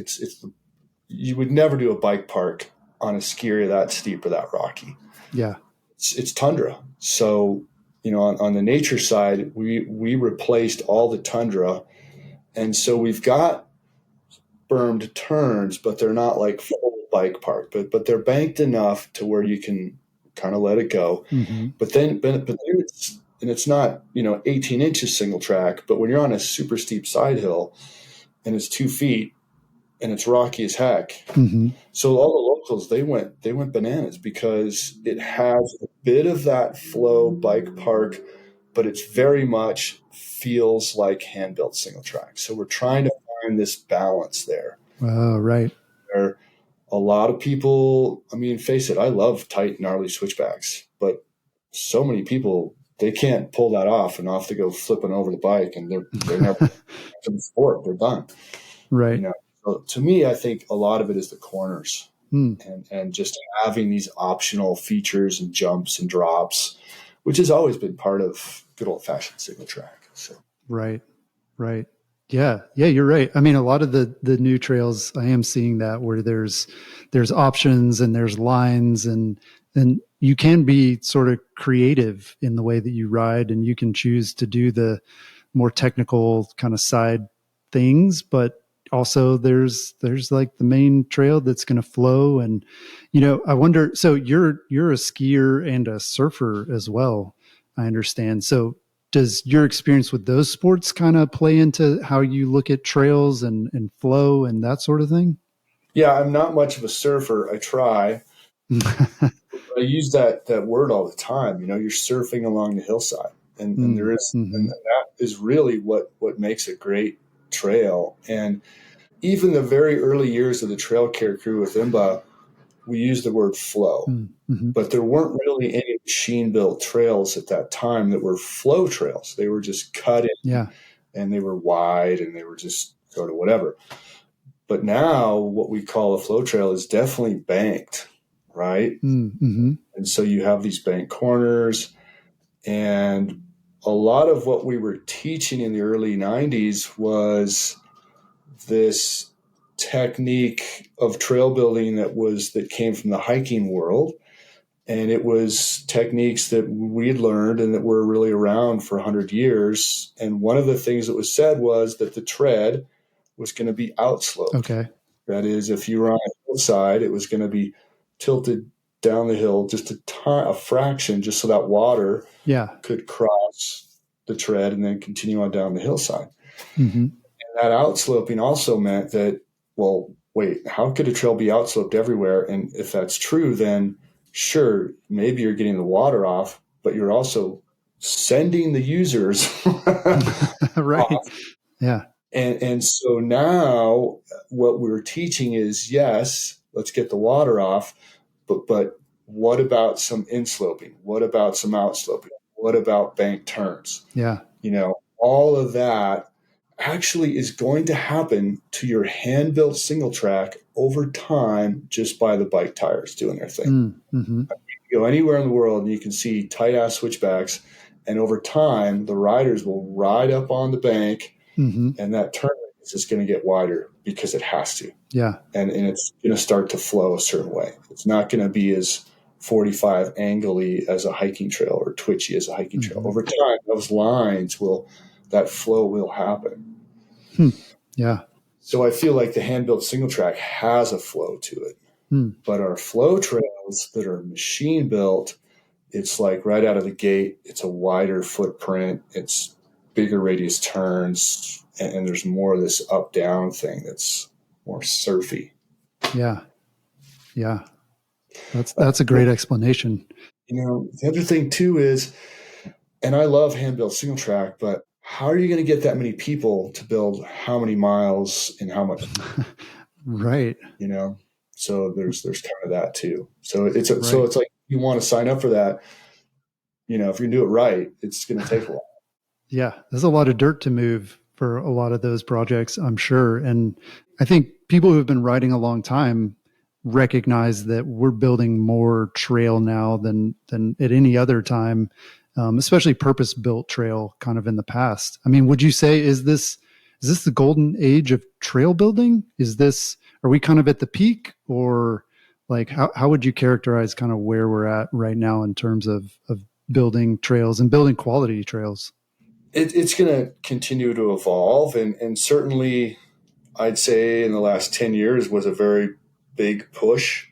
you would never do a bike park on a ski area that steep or that rocky. Yeah. It's tundra. So on the nature side, we replaced all the tundra. And so we've got bermed turns, but they're not like full bike park, but they're banked enough to where you can kind of let it go. Mm-hmm. But then it's not, 18 inches single track, but when you're on a super steep side hill and it's 2 feet and it's rocky as heck. Mm-hmm. So all the locals, they went bananas because it has a bit of that flow bike park, but it's very much feels like hand-built single track. So we're trying to find this balance there. Oh, right. Where a lot of people, I mean, face it, I love tight, gnarly switchbacks, but so many people, they can't pull that off, and off they go flipping over the bike, and they're never to the sport. They're done. Right. So to me, I think a lot of it is the corners and just having these optional features and jumps and drops, which has always been part of good old fashioned single track. So right. Yeah, you're right. I mean, a lot of the new trails, I am seeing that where there's options and there's lines and you can be sort of creative in the way that you ride, and you can choose to do the more technical kind of side things, but also there's like the main trail that's going to flow. And I wonder, so you're a skier and a surfer as well, I understand. So does your experience with those sports kind of play into how you look at trails and flow and that sort of thing? Yeah, I'm not much of a surfer. I try. I use that word all the time. You're surfing along the hillside, and there is, and that is really what makes a great trail. And even the very early years of the Trail Care Crew with IMBA, we used the word flow, but there weren't really any machine-built trails at that time that were flow trails. They were just cut in, and they were wide, and they were just sort of whatever. But now what we call a flow trail is definitely banked, right? And so you have these banked corners, and a lot of what we were teaching in the early 90s was this technique of trail building that came from the hiking world. And it was techniques that we'd learned and that were really around for 100 years. And one of the things that was said was that the tread was going to be outsloped. Okay. That is, if you were on a hillside, it was going to be tilted down the hill just a fraction, just so that water could cross the tread and then continue on down the hillside. And that outsloping also meant that, well, wait, how could a trail be outsloped everywhere? And if that's true, then sure, maybe you're getting the water off, but you're also sending the users right off. Yeah. And so now what we're teaching is, yes, let's get the water off, but what about some insloping? What about some outsloping? What about bank turns? Yeah. All of that actually is going to happen to your hand-built single track over time just by the bike tires doing their thing. You go anywhere in the world and you can see tight-ass switchbacks, and over time the riders will ride up on the bank and that turn is just going to get wider because it has to. Yeah. And it's going to start to flow a certain way. It's not going to be as 45 angle-y as a hiking trail or twitchy as a hiking trail. Over time, those lines that flow will happen. Yeah. So I feel like the hand-built single track has a flow to it. But our flow trails that are machine-built, it's like right out of the gate, it's a wider footprint, it's bigger radius turns, and there's more of this up-down thing that's more surfy. Yeah. That's a great explanation. The other thing too is, and I love hand-built single track, but how are you going to get that many people to build how many miles in how much? Right. So there's kind of that too. So it's like you want to sign up for that. If you do it right, it's going to take a while. Yeah, there's a lot of dirt to move for a lot of those projects, I'm sure. And I think people who have been riding a long time recognize that we're building more trail now than at any other time, especially purpose-built trail kind of in the past. I mean, would you say, is this the golden age of trail building? Are we kind of at the peak, or like how would you characterize kind of where we're at right now in terms of building trails and building quality trails? It's going to continue to evolve. And certainly I'd say in the last 10 years was a very big push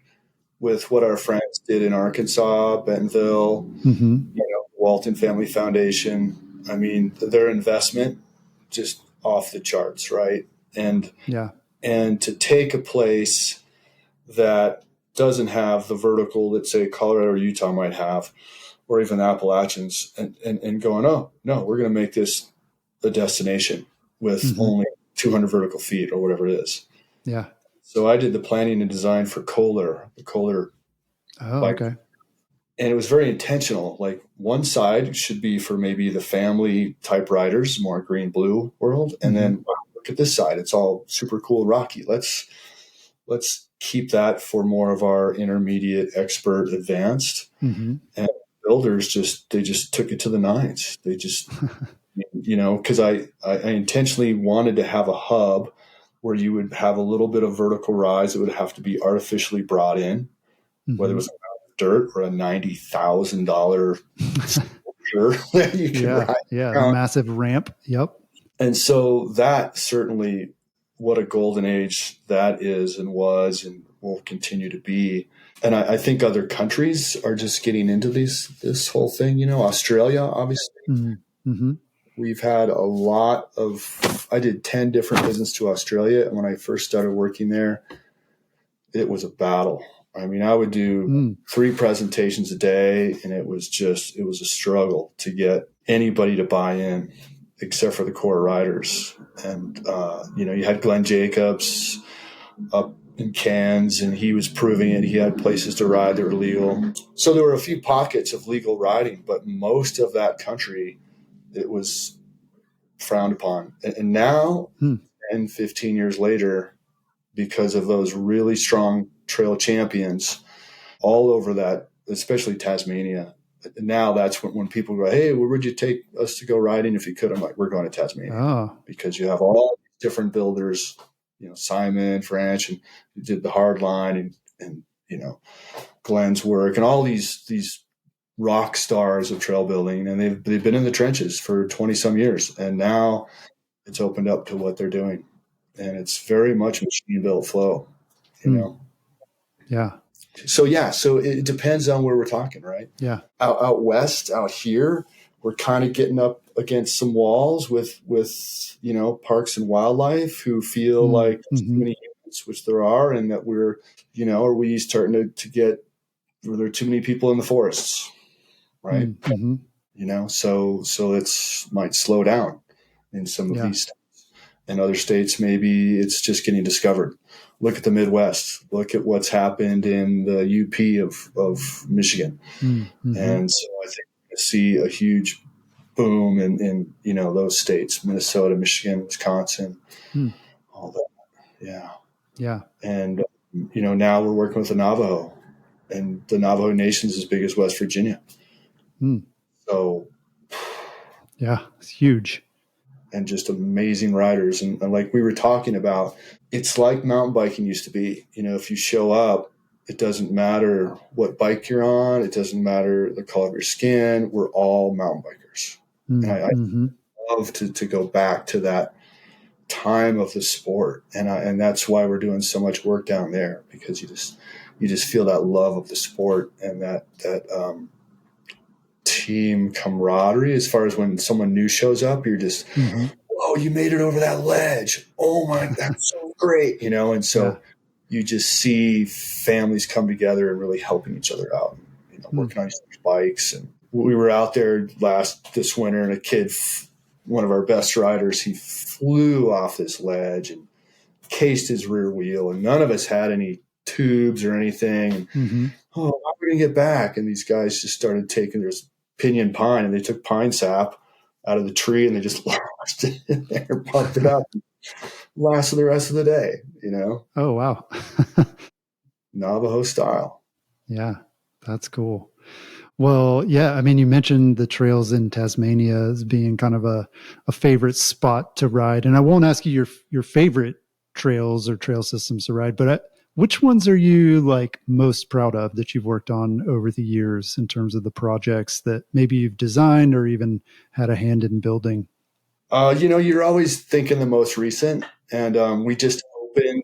with what our friends did in Arkansas, Bentonville, Walton Family Foundation. I mean, their investment just off the charts, right? And to take a place that doesn't have the vertical that, say, Colorado or Utah might have, or even the Appalachians, and going, oh, no, we're going to make this a destination with only 200 vertical feet or whatever it is. Yeah. So I did the planning and design for the Kohler bike. Okay. And it was very intentional. Like one side should be for maybe the family type riders, more green blue world. And then wow, look at this side. It's all super cool, rocky. Let's keep that for more of our intermediate, expert, advanced. And builders they just took it to the nines. They just, because I intentionally wanted to have a hub where you would have a little bit of vertical rise. It would have to be artificially brought in, whether it was dirt or a $90,000 sculpture that you can ride. Yeah, a massive ramp. Yep. And so that certainly what a golden age that is and was and will continue to be. And I think other countries are just getting into this whole thing. Australia, obviously. We've had a lot of, I did 10 different visits to Australia. And when I first started working there, it was a battle. I mean, I would do 3 presentations a day, and it was a struggle to get anybody to buy in except for the core riders. And, you had Glenn Jacobs up in Cairns, and he was proving it. He had places to ride that were legal. So there were a few pockets of legal riding, but most of that country, it was frowned upon. And now, 10, 15 years later, because of those really strong trail champions all over that, especially Tasmania. Now that's when people go, hey, where would you take us to go riding if you could? I'm like, we're going to Tasmania because you have all these different builders, Simon, French, and you did the hard line and Glenn's work and all these rock stars of trail building. And they've been in the trenches for 20 some years. And now it's opened up to what they're doing. And it's very much machine built flow, Yeah. So it depends on where we're talking, right? Yeah. Out west, out here, we're kind of getting up against some walls with parks and wildlife who feel like there's too many humans, which there are, and that we're, are we starting to get where there are too many people in the forests, right? So it's might slow down in some of these states. In other states, maybe it's just getting discovered. Look at the Midwest. Look at what's happened in the UP of Michigan. And so I think we're going to see a huge boom in those states, Minnesota, Michigan, Wisconsin, all that. Yeah. Yeah. And, now we're working with the Navajo, and the Navajo Nation's as big as West Virginia. So. Yeah, it's huge. And just amazing riders. And like we were talking about, it's like mountain biking used to be. If you show up, it doesn't matter what bike you're on. It doesn't matter the color of your skin. We're all mountain bikers. And I love to go back to that time of the sport. And that's why we're doing so much work down there, because you just feel that love of the sport and that team camaraderie. As far as when someone new shows up, you're just, oh, you made it over that ledge. Oh my, that's so great. And so you just see families come together and really helping each other out, working on each other's bikes. And we were out there this winter, and a kid, one of our best riders, he flew off this ledge and cased his rear wheel, and none of us had any tubes or anything. Oh, how are we going to get back? And these guys just started taking their pinyon pine, and they took pine sap out of the tree, and they just lodged it in there, pumped it up, and lasted the rest of the day, Oh, wow. Navajo style. Yeah, that's cool. Well, yeah, I mean, you mentioned the trails in Tasmania as being kind of a favorite spot to ride. And I won't ask you your favorite trails or trail systems to ride, but Which ones are you like most proud of that you've worked on over the years in terms of the projects that maybe you've designed or even had a hand in building? You're always thinking the most recent, and we just opened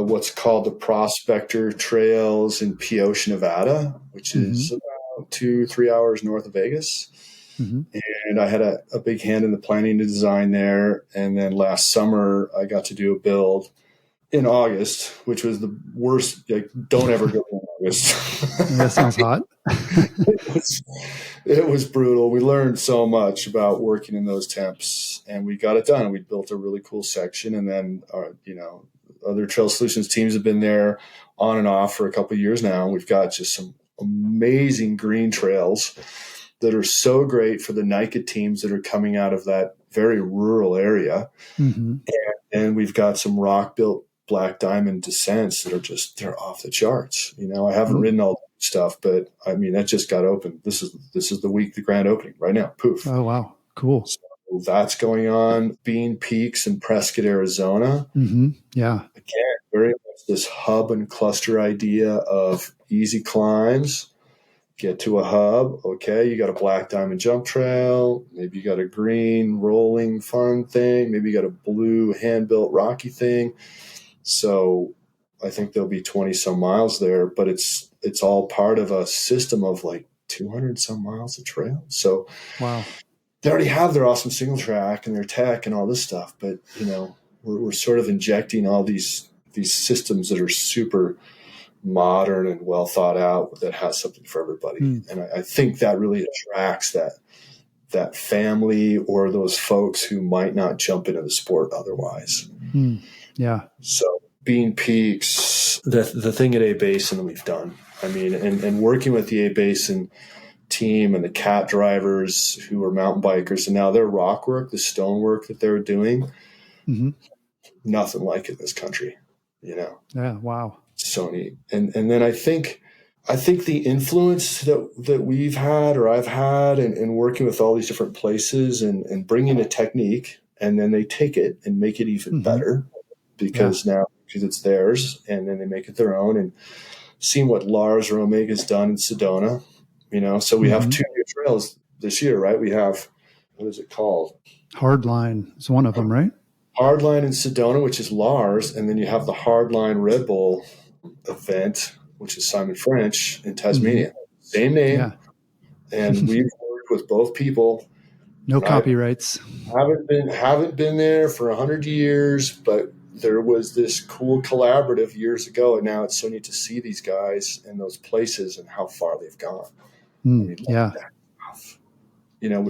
what's called the Prospector Trails in Peoche, Nevada, which is about 2-3 hours north of Vegas. And I had a big hand in the planning and design there. And then last summer, I got to do a build in August, which was the worst. Like, don't ever go in August. That sounds hot. It was brutal. We learned so much about working in those temps, and we got it done. We built a really cool section, and then other Trail Solutions teams have been there on and off for a couple of years now. And we've got just some amazing green trails that are so great for the NICA teams that are coming out of that very rural area. And we've got some rock-built black diamond descents that are they're off the charts. I haven't ridden all that stuff, but I mean, that just got open. This is the week, the grand opening right now. Poof. Oh, wow. Cool. So that's going on. Bean Peaks in Prescott, Arizona. Yeah. Again, very much this hub and cluster idea of easy climbs. Get to a hub. Okay, you got a black diamond jump trail. Maybe you got a green rolling fun thing. Maybe you got a blue hand-built rocky thing. So I think there'll be 20 some miles there, but it's all part of a system of like 200 some miles of trail. So wow, they already have their awesome single track and their tech and all this stuff, but we're sort of injecting all these systems that are super modern and well thought out that has something for everybody. And I think that really attracts that family or those folks who might not jump into the sport otherwise. Yeah. So Bean Peaks, the thing at A Basin that we've done, I mean, and working with the A Basin team and the cat drivers who are mountain bikers, and now their rock work, the stone work that they're doing, nothing like it in this country, Yeah. Wow. So neat. And then I think the influence that we've had or I've had in working with all these different places and bringing a technique, and then they take it and make it even better because it's theirs, and then they make it their own, and seeing what Lars Romig has done in Sedona, so we have 2 new trails this year, right? We have, what is it called? Hardline is one of them, right? Hardline in Sedona, which is Lars, and then you have the Hardline Red Bull event, which is Simon French in Tasmania. Same name. And we've worked with both people. No copyrights. Haven't been there for 100 years, but there was this cool collaborative years ago, and now it's so neat to see these guys in those places and how far they've gone. With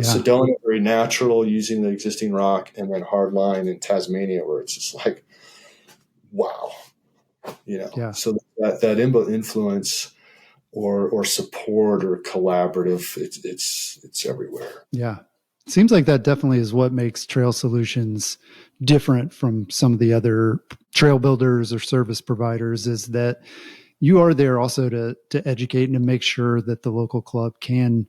Sedona, very natural, using the existing rock, and then Hardline in Tasmania, where it's just like, wow. So that IMBA influence or support or collaborative, it's everywhere. Yeah. Seems like that definitely is what makes Trail Solutions different from some of the other trail builders or service providers, is that you are there also to educate and to make sure that the local club can,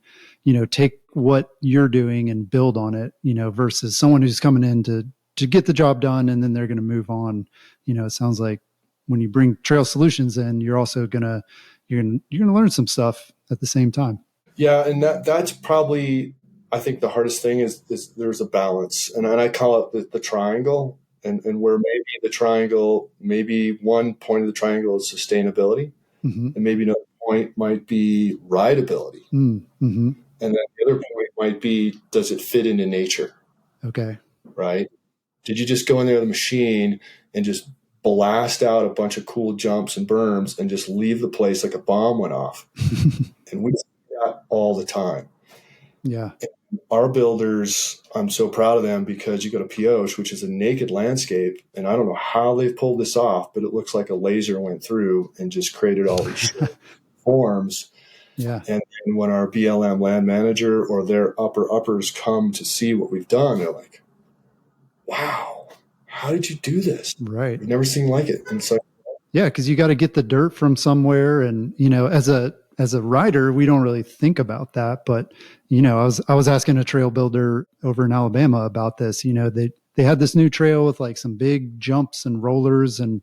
take what you're doing and build on it, versus someone who's coming in to get the job done and then they're going to move on. It sounds like when you bring Trail Solutions in, you're also gonna learn some stuff at the same time. Yeah, and that's probably, I think, the hardest thing is there's a balance, and I call it the triangle, and where maybe the triangle, maybe one point of the triangle is sustainability, and maybe another point might be rideability, and then the other point might be, does it fit into nature? Okay, right. Did you just go in there with a machine and just blast out a bunch of cool jumps and berms and just leave the place like a bomb went off? And we see that all the time. Yeah. And our builders, I'm so proud of them, because you go to Pioche, which is a naked landscape, and I don't know how they've pulled this off, but it looks like a laser went through and just created all these forms. Yeah. And when our BLM land manager or their uppers come to see what we've done, they're like, wow, how did you do this? Right. We've never seen like it. And so, yeah, because you got to get the dirt from somewhere. And, as a rider, we don't really think about that. But, I was asking a trail builder over in Alabama about this. They had this new trail with like some big jumps and rollers. And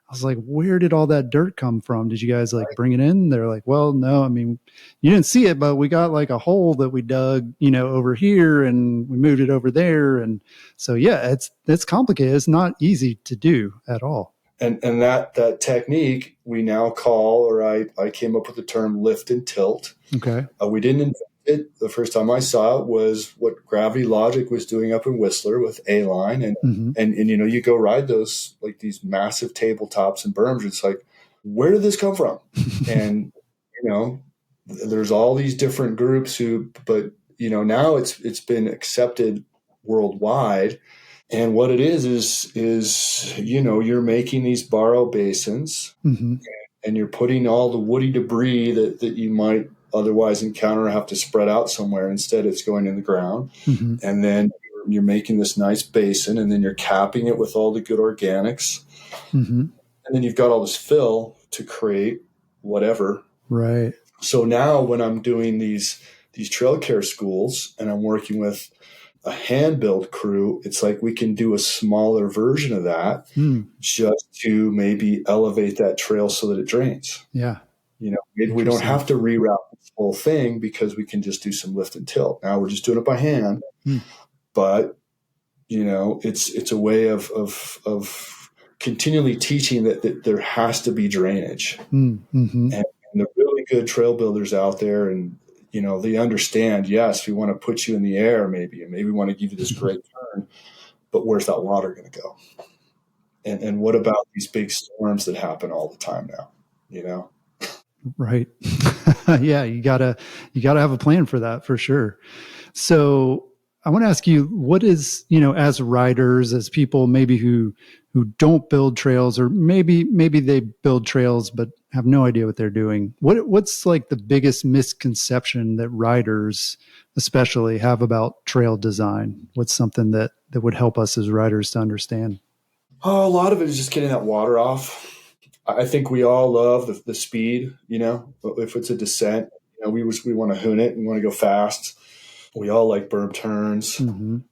I was like, where did all that dirt come from? Did you guys like bring it in? They're like, well, no, I mean, you didn't see it, but we got like a hole that we dug, over here and we moved it over there. And so, yeah, it's complicated. It's not easy to do at all. And that technique we now call, or I came up with the term lift and tilt. Okay. We didn't invent it. The first time I saw it was what Gravity Logic was doing up in Whistler with A-Line. And you go ride those, like these massive tabletops and berms. It's like, where did this come from? And, there's all these different groups but now it's been accepted worldwide. And what it is you're making these borrow basins and you're putting all the woody debris that you might otherwise encounter or have to spread out somewhere. Instead, it's going in the ground. And then you're making this nice basin, and then you're capping it with all the good organics. And then you've got all this fill to create whatever. Right. So now when I'm doing these trail care schools and I'm working with a hand build crew, it's like we can do a smaller version of that just to maybe elevate that trail so that it drains. Yeah. Maybe we don't have to reroute the whole thing because we can just do some lift and tilt. Now we're just doing it by hand, but it's a way of continually teaching that there has to be drainage. And the really good trail builders out there, and they understand, yes, we want to put you in the air maybe, and maybe we want to give you this great turn, but where's that water going to go? And what about these big storms that happen all the time now, Right. Yeah. You gotta have a plan for that, for sure. So I want to ask you, what is, as riders, as people maybe who don't build trails, or maybe they build trails but have no idea what they're doing, what's like the biggest misconception that riders especially have about trail design? What's something that would help us as riders to understand? Oh, a lot of it is just getting that water off. I think we all love the speed, if it's a descent, we want to hoon it. We want to go fast. We all like berm turns.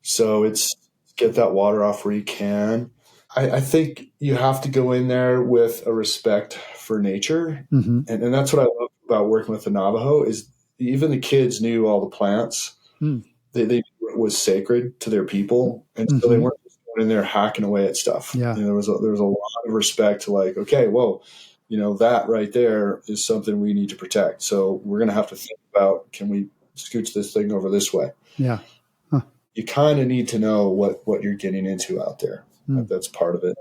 So it's get that water off where you can. I think you have to go in there with a respect for nature. And that's what I love about working with the Navajo is even the kids knew all the plants. They knew it was sacred to their people. And so they weren't just going in there hacking away at stuff. Yeah. There was a lot of respect to like, okay, whoa, that right there is something we need to protect. So we're going to have to think about, can we scooch this thing over this way? Yeah. You kind of need to know what you're getting into out there. That's part of it.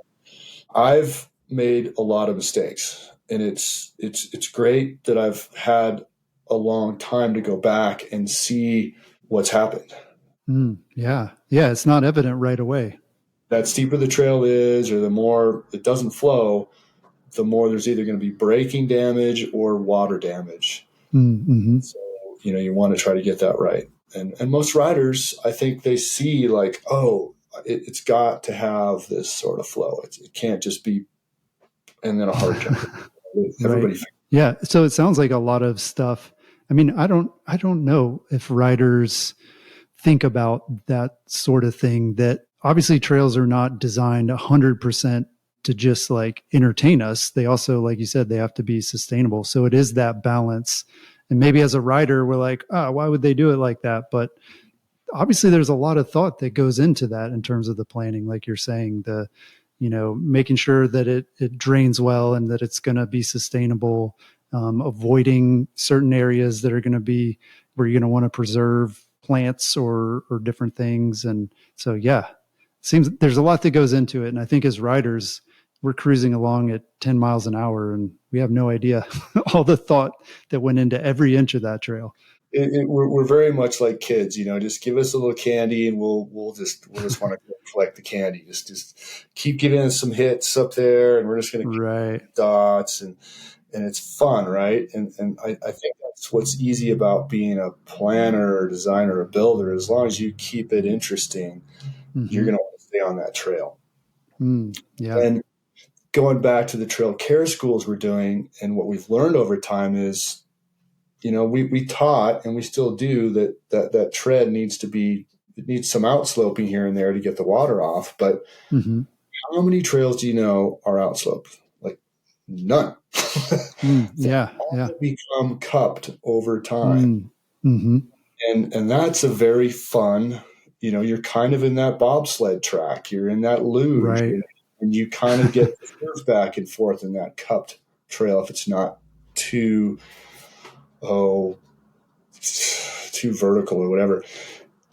I've made a lot of mistakes, and it's great that I've had a long time to go back and see what's happened. Yeah. It's not evident right away. That steeper the trail is, or the more it doesn't flow, the more there's either going to be braking damage or water damage. So, you want to try to get that right. And most riders, I think they see like, oh, it's got to have this sort of flow. It can't just be, and then a hard jump. Everybody. Right. Yeah. So it sounds like a lot of stuff. I mean, I don't know if riders think about that sort of thing, that obviously trails are not designed 100% to just like entertain us. They also, like you said, they have to be sustainable. So it is that balance. And maybe as a rider, we're like, why would they do it like that? But obviously there's a lot of thought that goes into that in terms of the planning, like you're saying, making sure that it drains well and that it's going to be sustainable, avoiding certain areas that are going to be where you're going to want to preserve plants or different things. And so, yeah, it seems there's a lot that goes into it. And I think as riders, we're cruising along at 10 miles an hour and we have no idea all the thought that went into every inch of that trail. We're very much like kids, just give us a little candy and we'll just want to collect the candy. Just keep giving us some hits up there, and we're just going to get dots, and it's fun, right? And I think that's what's easy about being a planner or designer or builder. As long as you keep it interesting, you're going to want to stay on that trail. Yeah. And going back to the trail care schools we're doing, and what we've learned over time is, we taught, and we still do, that tread needs some outsloping here and there to get the water off. But how many trails do you know are outsloped? Like None. Yeah. Become cupped over time. Mm-hmm. And that's a very fun, you're kind of in that bobsled track, you're in that luge, Right. and you kind of get to surf back and forth in that cupped trail if it's not too vertical or whatever.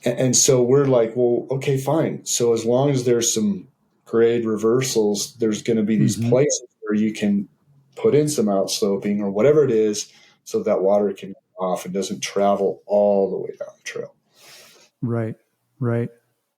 And so we're like, well, okay, fine. So as long as there's some grade reversals, there's going to be these places where you can put in some outsloping or whatever it is so that water can go off and doesn't travel all the way down the trail. Right.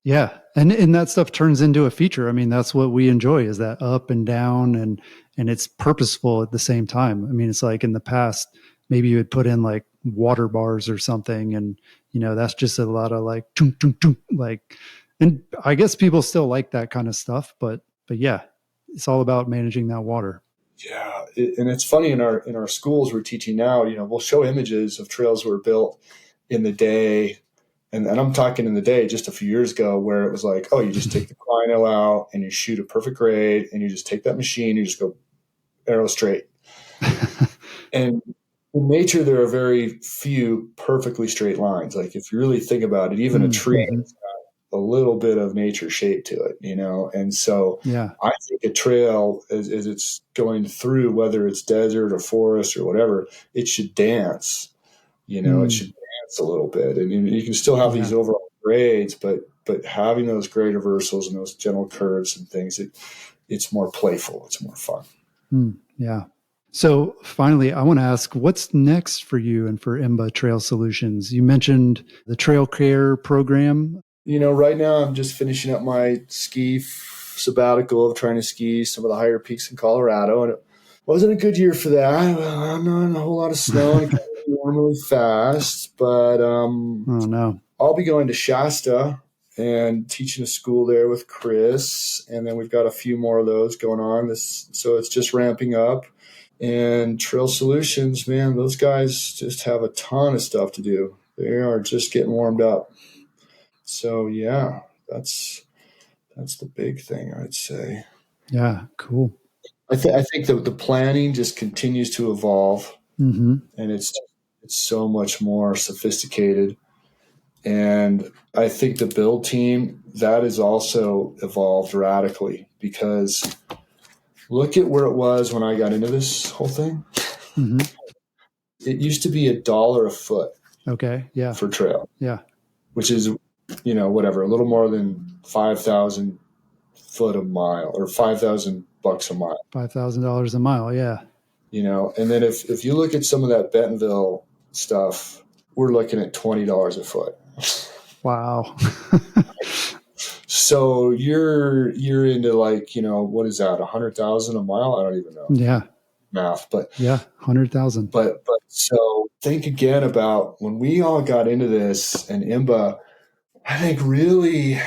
Yeah. And that stuff turns into a feature. I mean, that's what we enjoy, is that up and down, and it's purposeful at the same time. I mean, it's like in the past, maybe you would put in like water bars or something, and that's just a lot of like tunk, tunk, tunk, like, and I guess people still like that kind of stuff, but yeah, it's all about managing that water. Yeah. And it's funny, in our schools we're teaching now, we'll show images of trails that were built in the day. And I'm talking in the day just a few years ago, where it was like, oh, you just take the Klein out and you shoot a perfect grade, and you just take that machine, you just go arrow straight. And in nature, there are very few perfectly straight lines. Like if you really think about it, even a tree has got a little bit of nature shape to it, And so I think a trail, as it's going through, whether it's desert or forest or whatever, it should dance. It should dance a little bit, and you can still have these overall grades, but having those grade reversals and those gentle curves and things, it's more playful, it's more fun. Yeah. So finally, I want to ask, what's next for you and for IMBA Trail Solutions? You mentioned the Trail Care program. Right now I'm just finishing up my ski sabbatical of trying to ski some of the higher peaks in Colorado, and it wasn't a good year for that. Not a whole lot of snow, and it got warm really fast. But oh no, I'll be going to Shasta and teaching a school there with Chris, and then we've got a few more of those going on. So it's just ramping up. And Trail Solutions, man, those guys just have a ton of stuff to do. They are just getting warmed up. So yeah, that's the big thing, I'd say. Yeah, cool. I think the planning just continues to evolve, and it's so much more sophisticated. And I think the build team, that has also evolved radically, because look at where it was when I got into this whole thing. It used to be $1 a foot. Okay. Yeah. For trail. Yeah. Which is, whatever, a little more than 5,000 foot a mile, or $5,000 a mile. $5,000 a mile. Yeah. And then if you look at some of that Bentonville stuff, we're looking at $20 a foot. Wow. So you're into like, what is that? 100,000 a mile? I don't even know. Yeah. Math, but yeah, 100,000. But so think again about when we all got into this, and IMBA, I think, really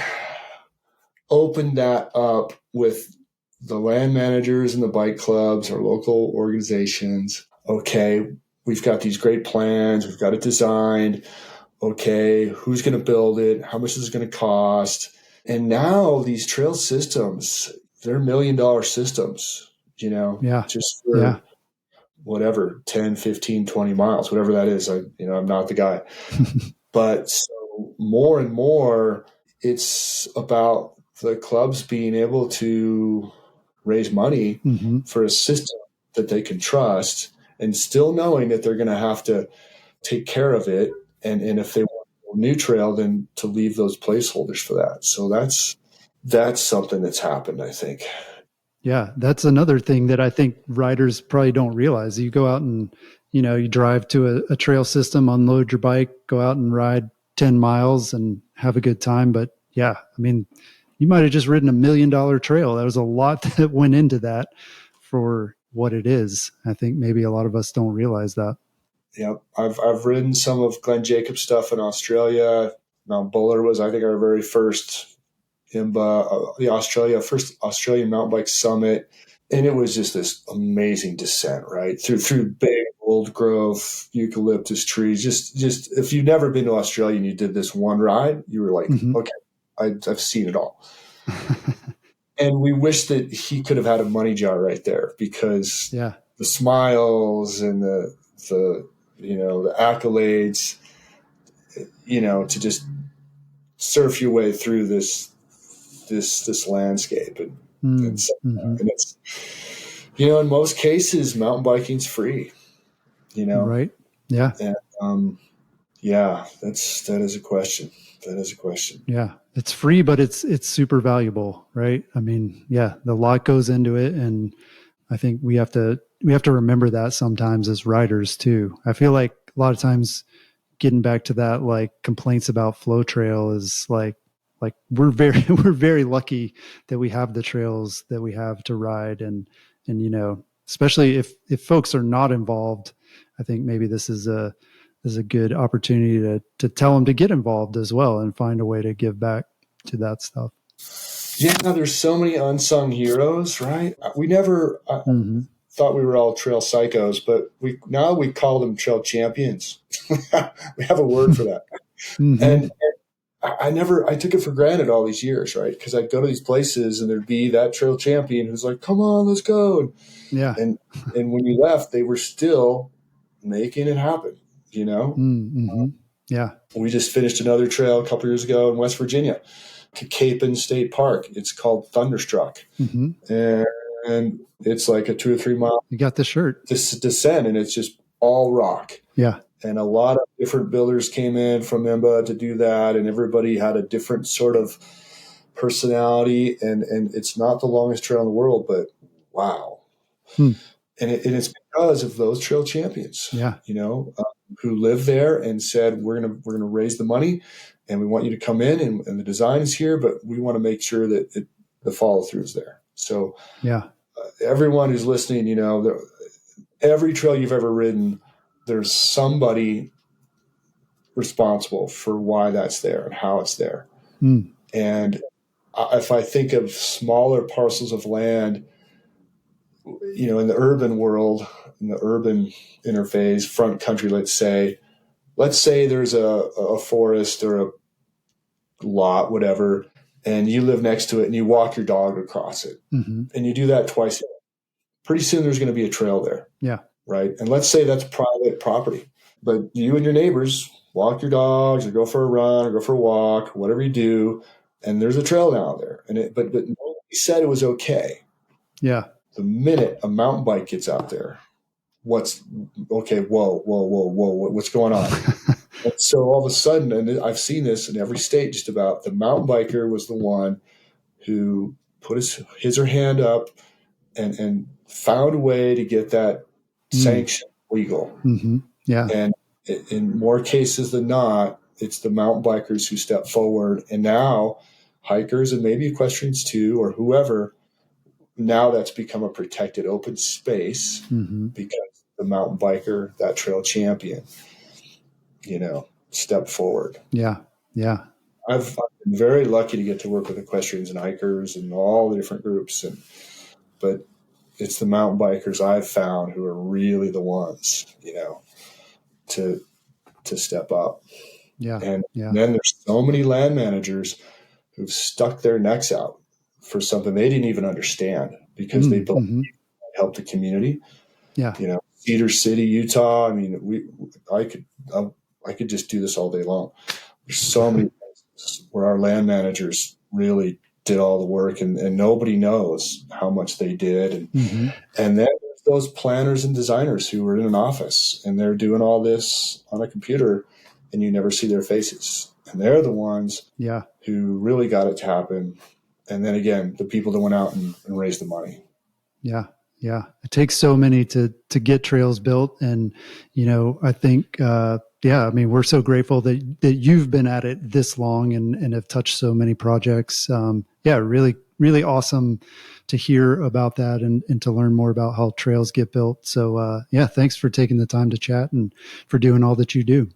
opened that up with the land managers and the bike clubs, our local organizations. Okay, we've got these great plans. We've got it designed. Okay, who's going to build it? How much is it going to cost? And now these trail systems, they're $1 million systems, just for whatever, 10, 15, 20 miles, whatever that is. I'm not the guy. But so more and more, it's about the clubs being able to raise money for a system that they can trust, and still knowing that they're going to have to take care of it. And if they want a new trail, then to leave those placeholders for that. So that's something that's happened, I think. Yeah, that's another thing that I think riders probably don't realize. You go out and, you drive to a trail system, unload your bike, go out and ride 10 miles and have a good time. But yeah, I mean, you might have just ridden $1 million trail. There was a lot that went into that for what it is. I think maybe a lot of us don't realize that. Yep. I've ridden some of Glenn Jacobs' stuff in Australia. Mount Buller was, I think, our very first IMBA, first Australian mountain bike summit. And it was just this amazing descent, right? Through big old growth eucalyptus trees. Just if you've never been to Australia and you did this one ride, you were like, okay, I've seen it all. And we wish that he could have had a money jar right there, because the smiles and the the accolades, to just surf your way through this landscape, and it's in most cases mountain biking's free, right, yeah, and that is a question. Yeah, it's free, but it's super valuable, right? I mean, the lot goes into it, and I think we have to remember that sometimes as riders too. I feel like a lot of times, getting back to that, like, complaints about Flow Trail is like we're very we're very lucky that we have the trails that we have to ride, and especially if folks are not involved, I think maybe this is a good opportunity to tell them to get involved as well and find a way to give back to that stuff. Yeah, there's so many unsung heroes, right? We never thought we were all trail psychos, but we call them trail champions. We have a word for that. And I took it for granted all these years, right? Because I'd go to these places and there'd be that trail champion who's like, "Come on, let's go." And when you left, they were still making it happen, Yeah. We just finished another trail a couple years ago in West Virginia to Capon State Park. It's called Thunderstruck. And it's like a 2 or 3 mile. You got the shirt. This descent, and it's just all rock. Yeah. And a lot of different builders came in from IMBA to do that, and everybody had a different sort of personality. And it's not the longest trail in the world, but wow. And it's because of those trail champions, who lived there and said, we're gonna raise the money, and we want you to come in, and the design is here, but we want to make sure that the follow through is there. So everyone who's listening, every trail you've ever ridden, there's somebody responsible for why that's there and how it's there. And if I think of smaller parcels of land, in the urban world, in the urban interface, front country, let's say there's a forest or a lot, whatever, and you live next to it and you walk your dog across it, and you do that twice a day. Pretty soon there's going to be a trail there. Yeah. Right. And let's say that's private property, but you and your neighbors walk your dogs or go for a run or go for a walk, whatever you do, and there's a trail down there. But nobody said it was okay. Yeah. The minute a mountain bike gets out there, what's okay? Whoa, what's going on? And so all of a sudden, and I've seen this in every state, just about, the mountain biker was the one who put his or her hand up and found a way to get that sanction legal. Yeah. And in more cases than not, it's the mountain bikers who step forward, and now hikers and maybe equestrians too, or whoever, now that's become a protected open space because the mountain biker, that trail champion, stepped forward. Yeah. Yeah. I've been very lucky to get to work with equestrians and hikers and all the different groups, but it's the mountain bikers I've found who are really the ones, to step up. Yeah. And then there's so many land managers who've stuck their necks out for something they didn't even understand because they believe help the community. Yeah. Cedar City, Utah. I mean, I could just do this all day long. There's so many places where our land managers really did all the work, and nobody knows how much they did. And then there's those planners and designers who were in an office and they're doing all this on a computer and you never see their faces. And they're the ones who really got it to happen. And then again, the people that went out and raised the money. Yeah. Yeah. It takes so many to get trails built. And, I think, I mean, we're so grateful that you've been at it this long and have touched so many projects. Really, really awesome to hear about that and to learn more about how trails get built. So, thanks for taking the time to chat and for doing all that you do.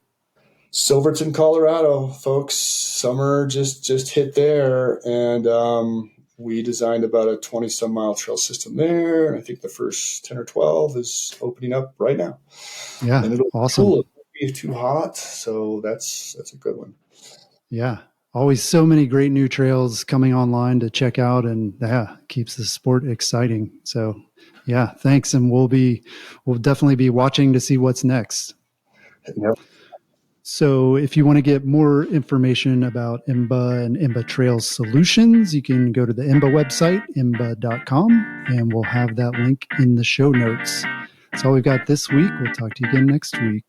Silverton, Colorado, folks. Summer just hit there, and we designed about a 20-some mile trail system there. And I think the first 10 or 12 is opening up right now. Yeah, and it'll awesome. Be cool. It won't be too hot, so that's a good one. Yeah, always so many great new trails coming online to check out, and keeps the sport exciting. So yeah, thanks. And we'll definitely be watching to see what's next. Yep. So if you want to get more information about IMBA and IMBA Trail Solutions, you can go to the IMBA website, imba.com, and we'll have that link in the show notes. That's all we've got this week. We'll talk to you again next week.